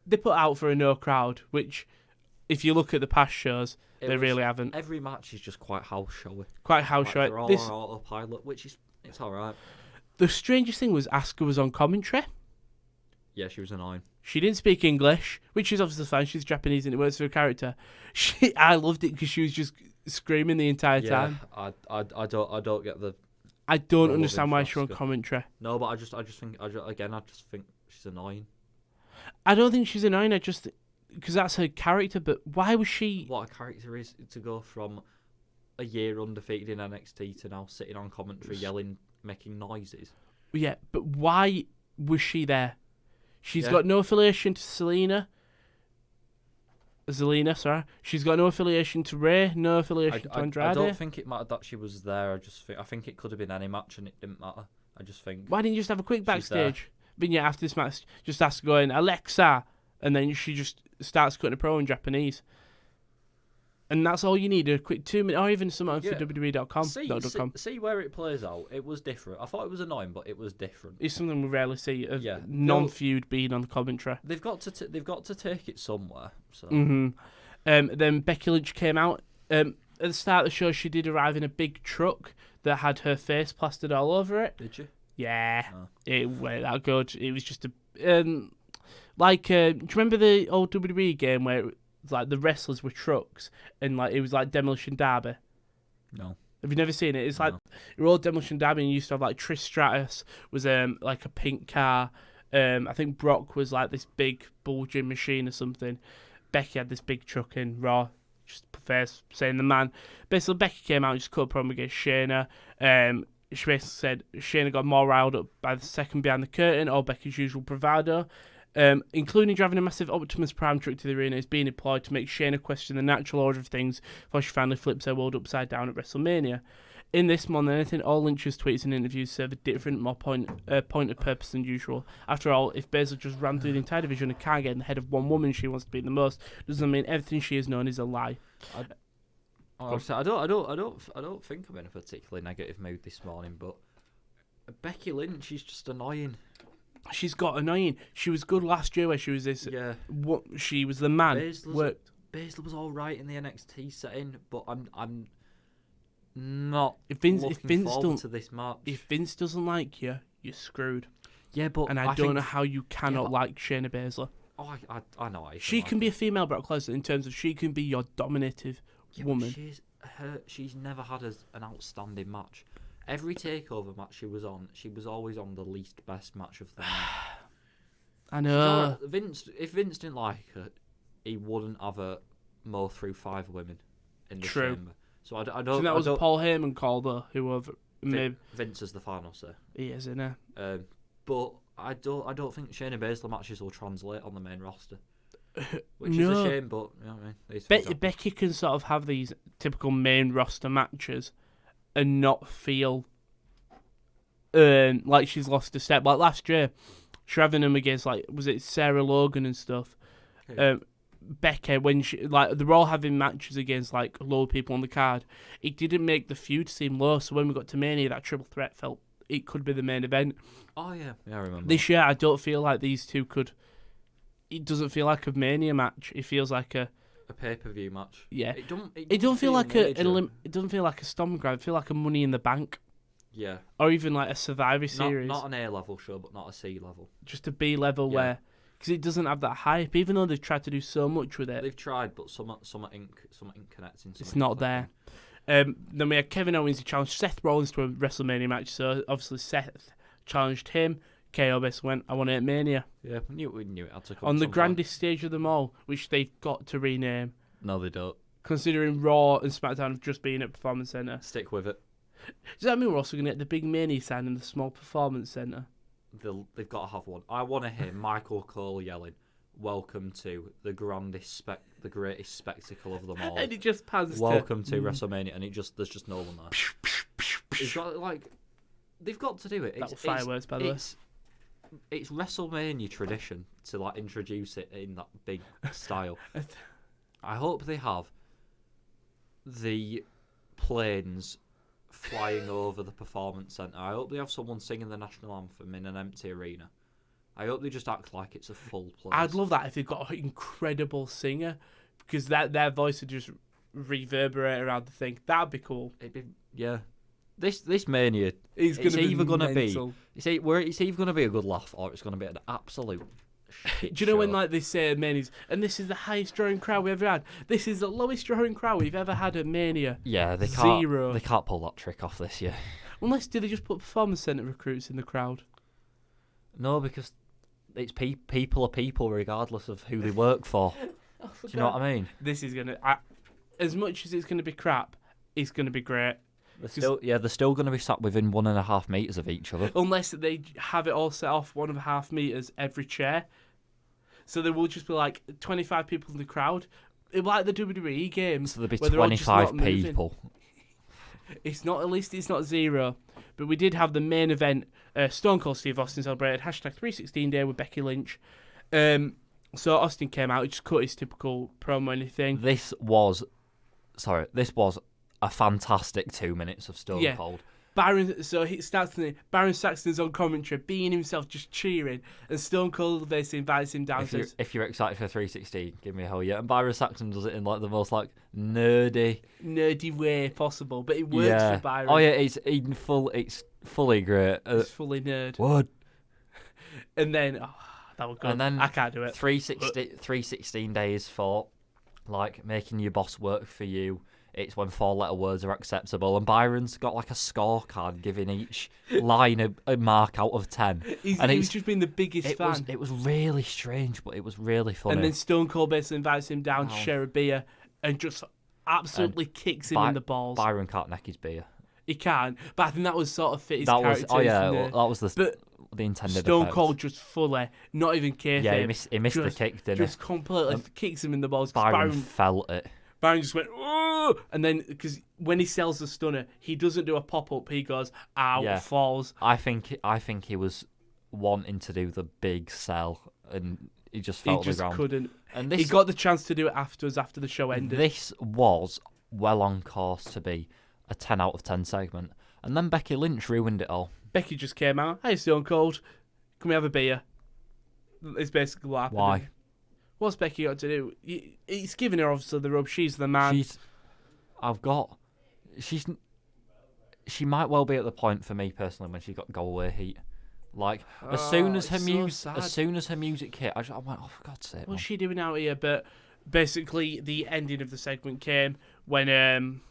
They put out for a no crowd, which, if you look at the past shows, they really haven't. Every match is just quite house showy. They're all on autopilot, which is it's all right. The strangest thing was Asuka was on commentary. Yeah, she was annoying. She didn't speak English, which is obviously fine. She's Japanese and it works for her character. I loved it because she was just screaming the entire time. I don't get the. I don't understand why she's on commentary. No, but I just think she's annoying. I don't think she's annoying. I just because that's her character. But why was she? What a character is to go from a year undefeated in NXT to now sitting on commentary, yelling, making noises. Yeah, but why was she there? She's got no affiliation to Zelina, sorry. She's got no affiliation to Rey, no affiliation to Andrade. I don't think it mattered that she was there. I think it could have been any match and it didn't matter. I just think... Why didn't you just have a quick backstage? But yeah, after this match, just ask going, Alexa, and then she just starts cutting a promo in Japanese. And that's all you need, a quick 2 minute, or even something for WWE.com. See where it plays out. It was different. I thought it was annoying, but it was different. It's something we rarely see, non-feud being on the commentary. They've got to take it somewhere. So. Then Becky Lynch came out. At the start of the show, she did arrive in a big truck that had her face plastered all over it. Did she? Yeah. Oh. It went that good. It was just a... do you remember the old WWE game where like the wrestlers were trucks and like it was like Demolition Derby? No. Have you never seen it? It's like you're all Demolition Derby and you used to have like Trish Stratus was like a pink car. I think Brock was like this big bulging machine or something. Becky had this big truck in Raw. Just prefers saying the man. Basically, Becky came out and just cut a promo against Shayna. She basically said Shayna got more riled up by the second behind the curtain, or Becky's usual bravado. Including driving a massive Optimus Prime truck to the arena, is being employed to make Shayna question the natural order of things before she finally flips her world upside down at WrestleMania. In this, more than anything, all Lynch's tweets and interviews serve a different, more pointed purpose than usual. After all, if Baszler just ran through the entire division and can't get in the head of one woman she wants to be the most, doesn't mean everything she has known is a lie. I don't think I'm in a particularly negative mood this morning, but Becky Lynch is just annoying. She's got annoying. She was good last year where she was this. Yeah. What she was the man. Baszler was all right in the NXT setting, but I'm not looking forward to this match. If Vince doesn't like you, you're screwed. Yeah, but I don't know how you cannot like Shayna Baszler. Oh, I know. She can be a female Brock Lesnar in terms of she can be your dominative woman. She's never had an outstanding match. Every takeover match she was always on the least best match of the night. I know. If Vince didn't like her, he wouldn't have her mow through 5 women in the chamber. So I don't. So that was Paul Heyman called her, whoever. Vince is the final say. He is, isn't he? But I don't think Shayna Baszler matches will translate on the main roster. Which is a shame, but you know what I mean. Becky can sort of have these typical main roster matches and not feel like she's lost a step. Like last year, she having them against was it Sarah Logan and stuff. Okay. Becky, when they're all having matches against low people on the card, it didn't make the feud seem low. So when we got to Mania, that triple threat felt it could be the main event. Oh yeah, I remember. This year, I don't feel like these two could. It doesn't feel like a Mania match. It feels like a pay-per-view match. Yeah. It don't feel like it doesn't feel like a stomping ground. It feels like a Money in the Bank. Yeah. Or even like a Survivor Series. Not an A-level show, but not a C-level. Just a B-level where... Because it doesn't have that hype, even though they've tried to do so much with it. They've tried, but some connecting. It's not there. Then we had Kevin Owens who challenged Seth Rollins to a WrestleMania match. So obviously Seth challenged him. KO basically went, I want it at Mania. Yeah, we knew it had to come. On the grandest stage of them all, which they've got to rename. No, they don't. Considering Raw and SmackDown have just been at Performance Center. Stick with it. Does that mean we're also going to get the big Mania sign in the small Performance Center? They've got to have one. I want to hear Michael Cole yelling, "Welcome to the the greatest spectacle of them all." And it just pans. Welcome to WrestleMania, and there's just no one there. It's got they've got to do it. That's fireworks, by the way. It's WrestleMania tradition to introduce it in that big style. I hope they have the planes flying over the Performance Center. I hope they have someone singing the national anthem in an empty arena. I hope they just act like it's a full place. I'd love that if they've got an incredible singer, because their voice would just reverberate around the thing. That'd be cool. Yeah. This Mania, it's either going to be a good laugh or it's going to be an absolute shit Do you know show. when they say Mania's, and this is the highest drawing crowd we ever had? This is the lowest drawing crowd we've ever had at Mania. Yeah, they can't pull that trick off this year. Unless do they just put Performance Center recruits in the crowd? No, because it's people are people regardless of who they work for. Do you know what I mean? This is gonna, as much as it's gonna be crap, it's gonna be great. They're still going to be sat within 1.5 meters of each other. Unless they have it all set off 1.5 meters every chair. So there will just be 25 people in the crowd. It'll be like the WWE games. So there'll be 25 people. It's not, at least it's not 0. But we did have the main event. Stone Cold Steve Austin celebrated #316 day with Becky Lynch. So Austin came out, he just cut his typical promo and anything. This was This was a fantastic 2 minutes of Stone Cold. Byron Saxton's on commentary, being himself, just cheering, and Stone Cold basically invites him down. If you're excited for 316, give me a hell yeah. And Byron Saxton does it in like the most like nerdy way possible, but it works for Byron. Oh yeah, it's fully great. It's fully nerd. What? And then that was good. And then I can't do it. 316 days for like making your boss work for you. It's when 4-letter words are acceptable, and Byron's got like a scorecard giving each line a mark out of 10. He's just been the biggest fan. It was really strange, but it was really funny. And then Stone Cold basically invites him down to share a beer and just absolutely kicks him in the balls. Byron can't neck his beer. He can't, but I think that was sort of fit his character. That was the intended Stone effect. Cold just fully, not even kayfabe. Yeah, he missed the kick, didn't he? Just completely kicks him in the balls. Byron felt it. Byron just went, "Ooh!" And then, because when he sells the stunner, he doesn't do a pop-up, he goes, ow, falls. I think he was wanting to do the big sell, and he just fell to the ground. He just couldn't. And he got the chance to do it afterwards, after the show ended. This was well on course to be a 10 out of 10 segment. And then Becky Lynch ruined it all. Becky just came out, "Hey, Stone Cold, can we have a beer?" It's basically what happened. Why? What's Becky got to do? He's giving her obviously the rub. She's the man. She might well be at the point for me personally when she got go away heat. Like as soon as her music hit, I went, "Oh, for God's sake!" What's she doing out here? But basically, the ending of the segment came when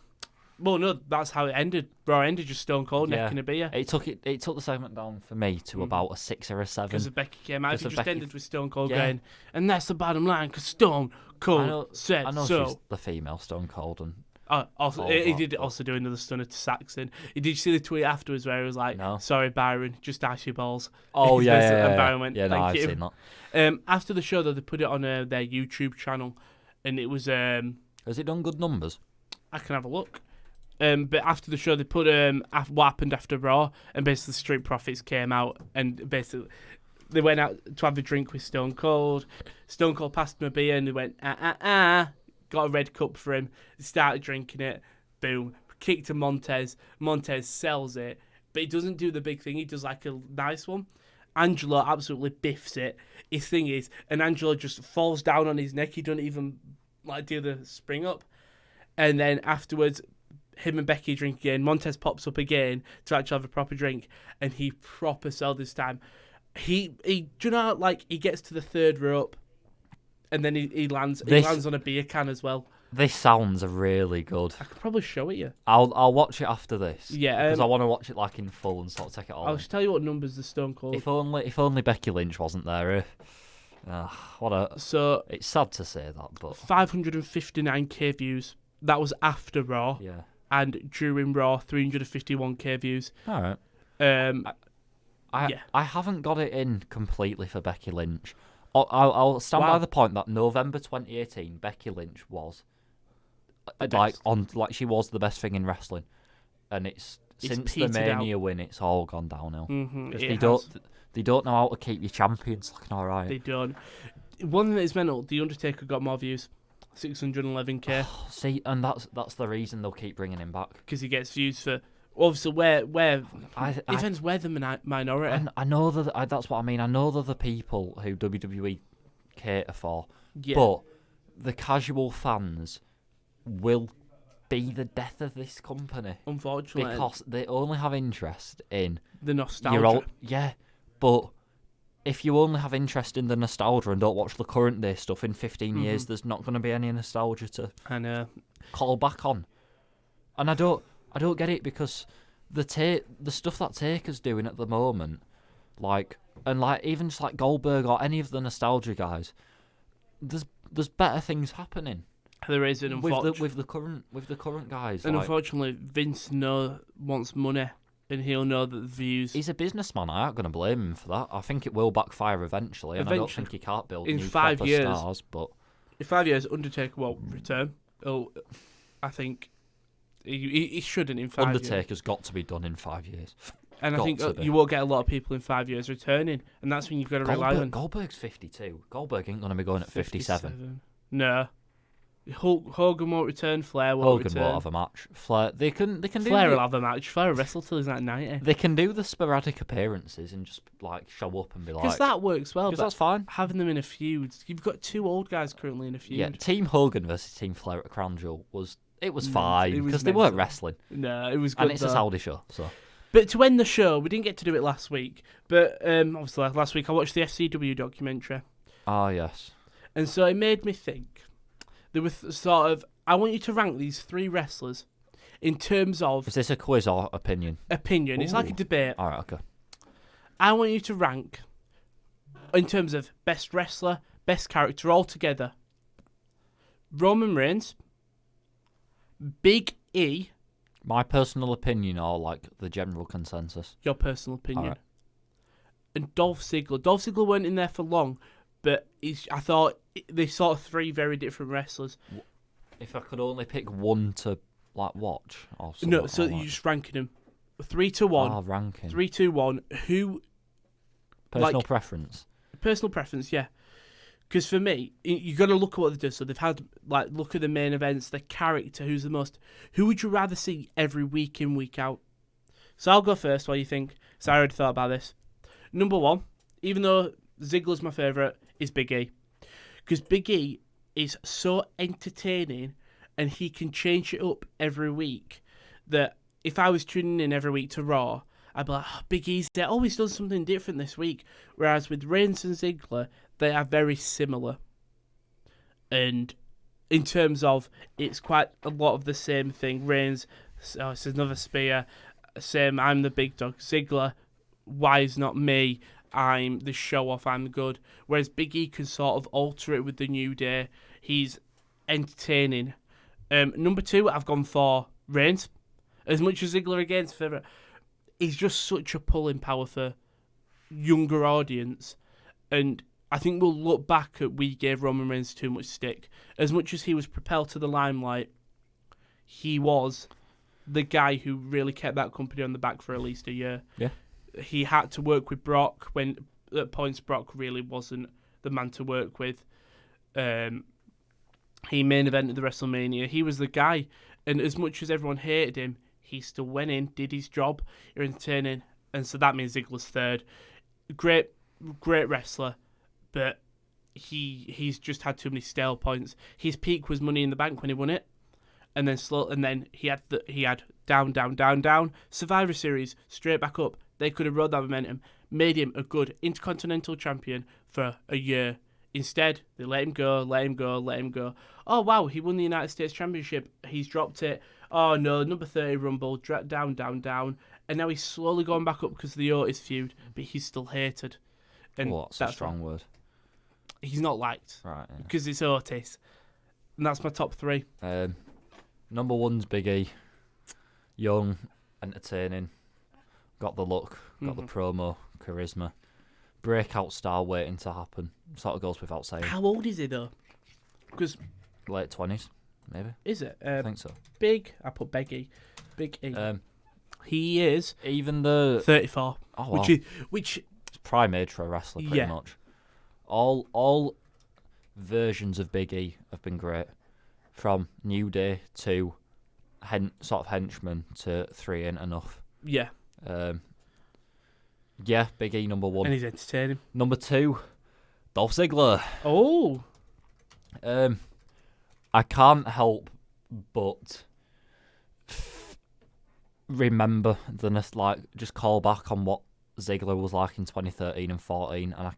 well, no, that's how it ended. Raw ended just Stone Cold necking a beer. It took the segment down for me to about a 6 or a 7. Because Becky came out. If it just ended with Stone Cold going, and that's the bottom line, because Stone Cold said so. She's the female Stone Cold. And he did also do another stunner to Saxon. He did see the tweet afterwards where he was like, "Sorry, Byron, just ice your balls." Oh, yeah. And Byron went, "Thank you." I've seen that. After the show, though, they put it on their YouTube channel, and it was... Has it done good numbers? I can have a look. But after the show, they put what happened after Raw, and basically the Street Profits came out, and basically they went out to have a drink with Stone Cold. Stone Cold passed him a beer, and they went, got a red cup for him. They started drinking it. Boom. Kick to Montez. Montez sells it, but he doesn't do the big thing. He does like a nice one. Angelo absolutely biffs it. His thing is, and Angelo just falls down on his neck. He doesn't even like do the spring up. And then afterwards, him and Becky drink again. Montez pops up again to actually have a proper drink, and he proper sell this time. He do you know, like, he gets to the third rope, and then he lands on a beer can as well. This sounds really good. I could probably show it you. I'll watch it after this. Yeah, because I want to watch it like in full and sort of take it all. I'll just tell you what numbers the Stone Cold. If only Becky Lynch wasn't there. It's sad to say that, but 559k views. That was after Raw. Yeah. And during Raw, 351k views. All right. I haven't got it in completely for Becky Lynch. I'll stand by the point that November 2018, Becky Lynch was she was the best thing in wrestling, and it's since the Mania win, it's all gone downhill. They don't know how to keep your champions looking all right. They don't. One thing that is mental: The Undertaker got more views. 611k. See, and that's the reason they'll keep bringing him back, because he gets views for obviously where depends where the minority. And I know that that's what I mean. I know they're the people who WWE cater for, but the casual fans will be the death of this company, unfortunately, because they only have interest in the nostalgia. But if you only have interest in the nostalgia and don't watch the current day stuff, in 15 years, there's not going to be any nostalgia to call back on. And I don't get it, because the stuff that Taker's doing at the moment, even just like Goldberg or any of the nostalgia guys, there's better things happening. There is, and with the current guys. And unfortunately, Vince wants money. And he'll know that the views... He's a businessman. I ain't going to blame him for that. I think it will backfire eventually. And I don't think he can't build new proper stars. But in 5 years, Undertaker won't return. I think he shouldn't in 5 years. Undertaker's got to be done in 5 years. And I think you won't get a lot of people in 5 years returning. And that's when you've got to rely on... Goldberg's 52. Goldberg ain't going to be going at 57. No. Hogan won't return. Flair won't return. Hogan won't have a match. Flair, they can do. Flair will have a match. Flair will wrestle till he's like 90. They can do the sporadic appearances and just like show up and be like. Because that works well. Because that's fine. Having them in a feud, you've got two old guys currently in a feud. Yeah, Team Hogan versus Team Flair at Crown Jewel was fine because they weren't wrestling. No, it was good. And it's a Saudi show, so. But to end the show, we didn't get to do it last week. But obviously, last week I watched the FCW documentary. Ah, yes. And so it made me think. There was sort of, I want you to rank these three wrestlers in terms of... Is this a quiz or opinion? Opinion. Ooh. It's like a debate. All right, okay. I want you to rank in terms of best wrestler, best character altogether. Roman Reigns, Big E. My personal opinion or like the general consensus? Your personal opinion. Right. And Dolph Ziggler. Dolph Ziggler weren't in there for long, but I thought they sort of three very different wrestlers. If I could only pick one to like watch or something. No, so you're just ranking them 3 to 1. Oh, ranking. 3, 2, 1. Who? Personal preference. Personal preference, yeah. Because for me, you got to look at what they do. So they've had look at the main events, the character, who's the most. Who would you rather see every week in, week out? So I'll go first. What do you think? So I already thought about this. Number 1, even though Ziggler's my favourite, is Big E. Because Big E is so entertaining and he can change it up every week that if I was tuning in every week to Raw, I'd be like, oh, Big E's there. Oh, he's done something different this week. Whereas with Reigns and Ziggler, they are very similar. And in terms of, it's quite a lot of the same thing. Reigns, it's another spear. Same, I'm the big dog. Ziggler, why is not me? I'm the show-off, I'm good. Whereas Big E can sort of alter it with the New Day. He's entertaining. Number 2, I've gone for Reigns. As much as Ziggler against favourite, he's just such a pulling power for younger audience. And I think we'll look back at we gave Roman Reigns too much stick. As much as he was propelled to the limelight, he was the guy who really kept that company on the back for at least a year. Yeah. He had to work with Brock when at points Brock really wasn't the man to work with. He main evented the WrestleMania. He was the guy. And as much as everyone hated him, he still went in, did his job, entertaining. And so that means Ziggler's third. Great wrestler, but he's just had too many stale points. His peak was Money in the Bank when he won it. And then he had down, Survivor Series, straight back up. They could have rode that momentum, made him a good Intercontinental Champion for a year. Instead, they let him go. Oh, wow, he won the United States Championship. He's dropped it. Oh, no, number 30 Rumble, down. And now he's slowly going back up because of the Otis feud, but he's still hated. And that's a strong word. He's not liked. Right. Yeah. Because it's Otis. And that's my top 3. Number 1's Big E. Young, entertaining. Got the look, got the promo, charisma. Breakout star waiting to happen. Sort of goes without saying. How old is he though? Because late 20s, maybe. Is it? I think so. I put Big E. He is even the 34. Oh, wow. Which it's prime age for a wrestler, pretty much. All versions of Big E have been great, from New Day to sort of henchman to 3 Ain't Enough. Yeah. Big E number 1. And he's entertaining. Number 2, Dolph Ziggler. Oh. I can't help but remember just call back on what Ziggler was like in 2013 and 14, and I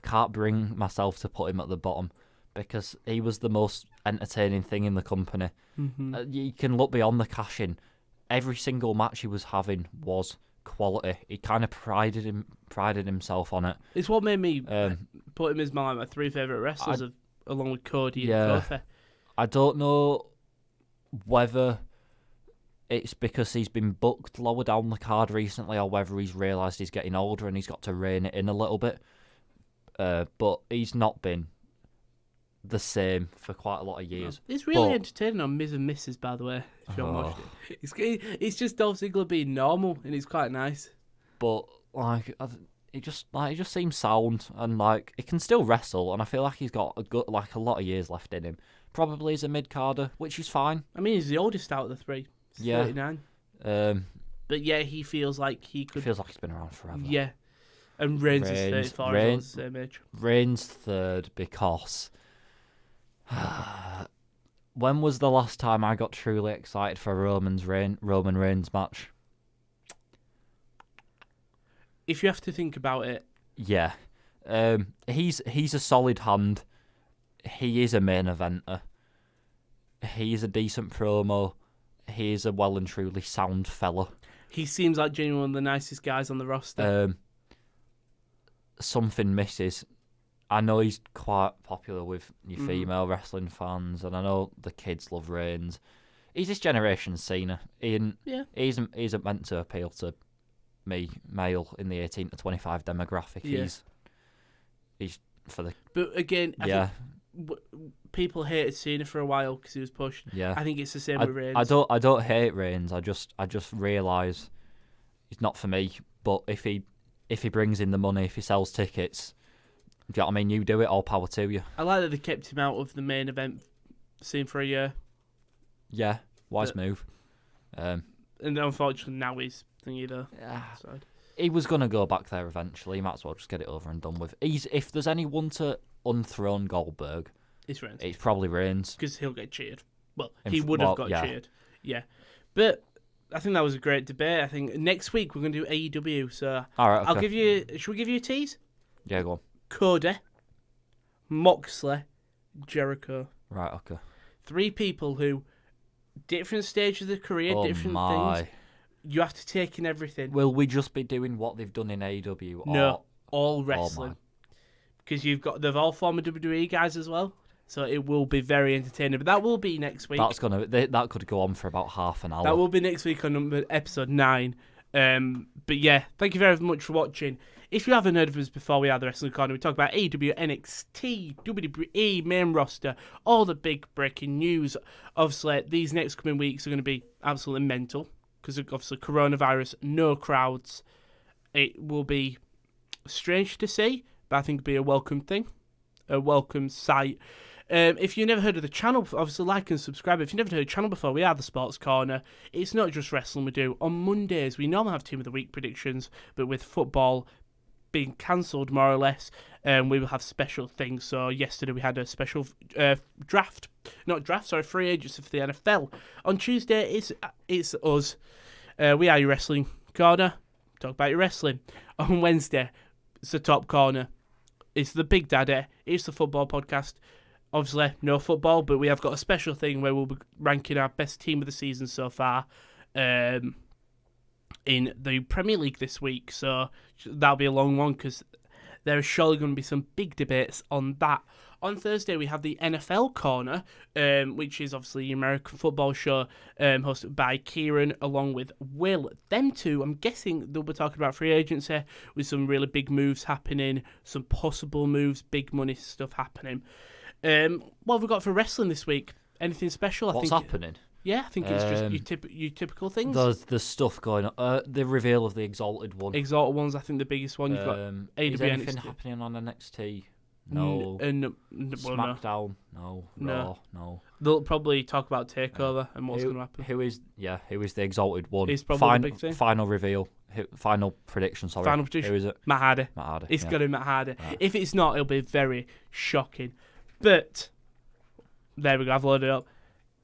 can't bring myself to put him at the bottom because he was the most entertaining thing in the company. Mm-hmm. You can look beyond the cash-in. Every single match he was having was quality. He kind of prided himself on it. It's what made me put him as my 3 favourite wrestlers, along with Cody and Kofi. I don't know whether it's because he's been booked lower down the card recently or whether he's realised he's getting older and he's got to rein it in a little bit. But he's not been the same for quite a lot of years. It's really entertaining on Ms. and Mrs., by the way, if you haven't watched it. It's just Dolph Ziggler being normal, and it's quite nice. But like he just seems sound, and like he can still wrestle, and I feel like he's got a lot of years left in him. Probably as a mid-carder, which is fine. I mean, he's the oldest out of the three. He's 39. But yeah, he feels like he could. Feels like he's been around forever. Yeah. And Reigns is 34, the same age. Reigns third because when was the last time I got truly excited for a Roman Reigns match? If you have to think about it, yeah, he's a solid hand. He is a main eventer. He is a decent promo. He is a well and truly sound fella. He seems like genuinely one of the nicest guys on the roster. Something misses. I know he's quite popular with your female wrestling fans, and I know the kids love Reigns. He's this generation's Cena. He isn't meant to appeal to me, male in the 18 to 25 demographic. Yeah. He's for the. But again, I think people hated Cena for a while because he was pushed. Yeah, I think it's the same with Reigns. I don't hate Reigns. I just realise he's not for me. But if he brings in the money, if he sells tickets, do you know what I mean? You do it. All power to you. I like that they kept him out of the main event scene for a year. Yeah, wise move. And unfortunately now he's thingy though. Yeah. He was going to go back there eventually. He might as well just get it over and done with. If there's anyone to unthrone Goldberg, it's Reigns. It's probably Reigns. Because he'll get cheered. Well, he would have got cheered. Yeah. But I think that was a great debate. I think next week we're going to do AEW. So all right, okay. Should we give you a tease? Yeah, go on. Cody, Moxley, Jericho. Right, okay. 3 people who, different stages of their career, different things. You have to take in everything. Will we just be doing what they've done in AEW? No, all wrestling. Because they've all former WWE guys as well. So it will be very entertaining. But that will be next week. That could go on for about half an hour. That will be next week on episode 9. But yeah, thank you very much for watching. If you haven't heard of us before, we are the Wrestling Corner. We talk about AEW, NXT, WWE, main roster, all the big breaking news. Obviously, these next coming weeks are going to be absolutely mental. Because obviously coronavirus, no crowds. It will be strange to see, but I think it'll be a welcome thing, a welcome sight. If you've never heard of the channel, obviously like and subscribe. If you've never heard of the channel before, we are the Sports Corner. It's not just wrestling we do. On Mondays, we normally have Team of the Week predictions, but with football being cancelled more or less, we will have special things. So yesterday we had a special free agency for the NFL. On Tuesday, it's us. We are your Wrestling Corner. Talk about your wrestling. On Wednesday, it's the Top Corner. It's the Big Daddy. It's the football podcast. Obviously, no football, but we have got a special thing where we'll be ranking our best team of the season so far in the Premier League this week. So that'll be a long one because there is surely going to be some big debates on that. On Thursday, we have the NFL Corner, which is obviously the American football show hosted by Kieran along with Will. Them two, I'm guessing they'll be talking about free agency with some really big moves happening, some possible moves, big money stuff happening. What have we got for wrestling this week? Anything special? What's happening? Yeah, I think it's just your typical things. There's stuff going on. The reveal of the Exalted One. Exalted One's, I think, the biggest one. You've got AEW. Is anything happening on NXT? No. SmackDown? No. Raw? No. They'll probably talk about TakeOver and what's going to happen. Who is the Exalted One? It's probably the big thing. Final reveal. Final prediction, sorry. Final prediction. Who is it? Matt Hardy. It's got to be Matt Hardy. Right. If it's not, it'll be very shocking. But there we go. I've loaded it up.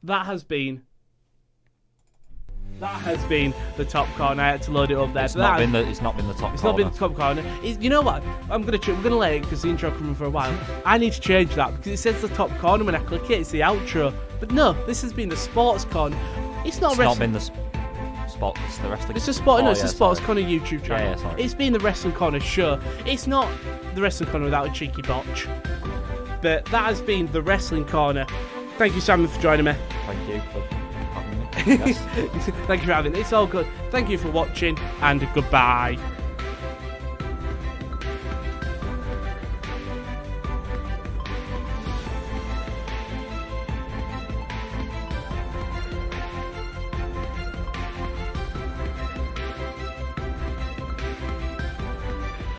That has been the Top Corner. I had to load it up there. It's not been the Top Corner. It's not been the Top Corner. You know what? We're gonna let it because the intro coming for a while. I need to change that because it says the Top Corner when I click it. It's the outro. But no, this has been the Sports Corner. It's not been the spot. It's the Wrestling. It's a sport. No, it's the Sports Corner YouTube channel. Yeah, sorry. It's been the Wrestling Corner show. It's not the Wrestling Corner without a cheeky botch. But that has been the Wrestling Corner. Thank you, Simon, for joining me. Thank you for having me. Yes. Thank you for having me. It's all good. Thank you for watching, and goodbye.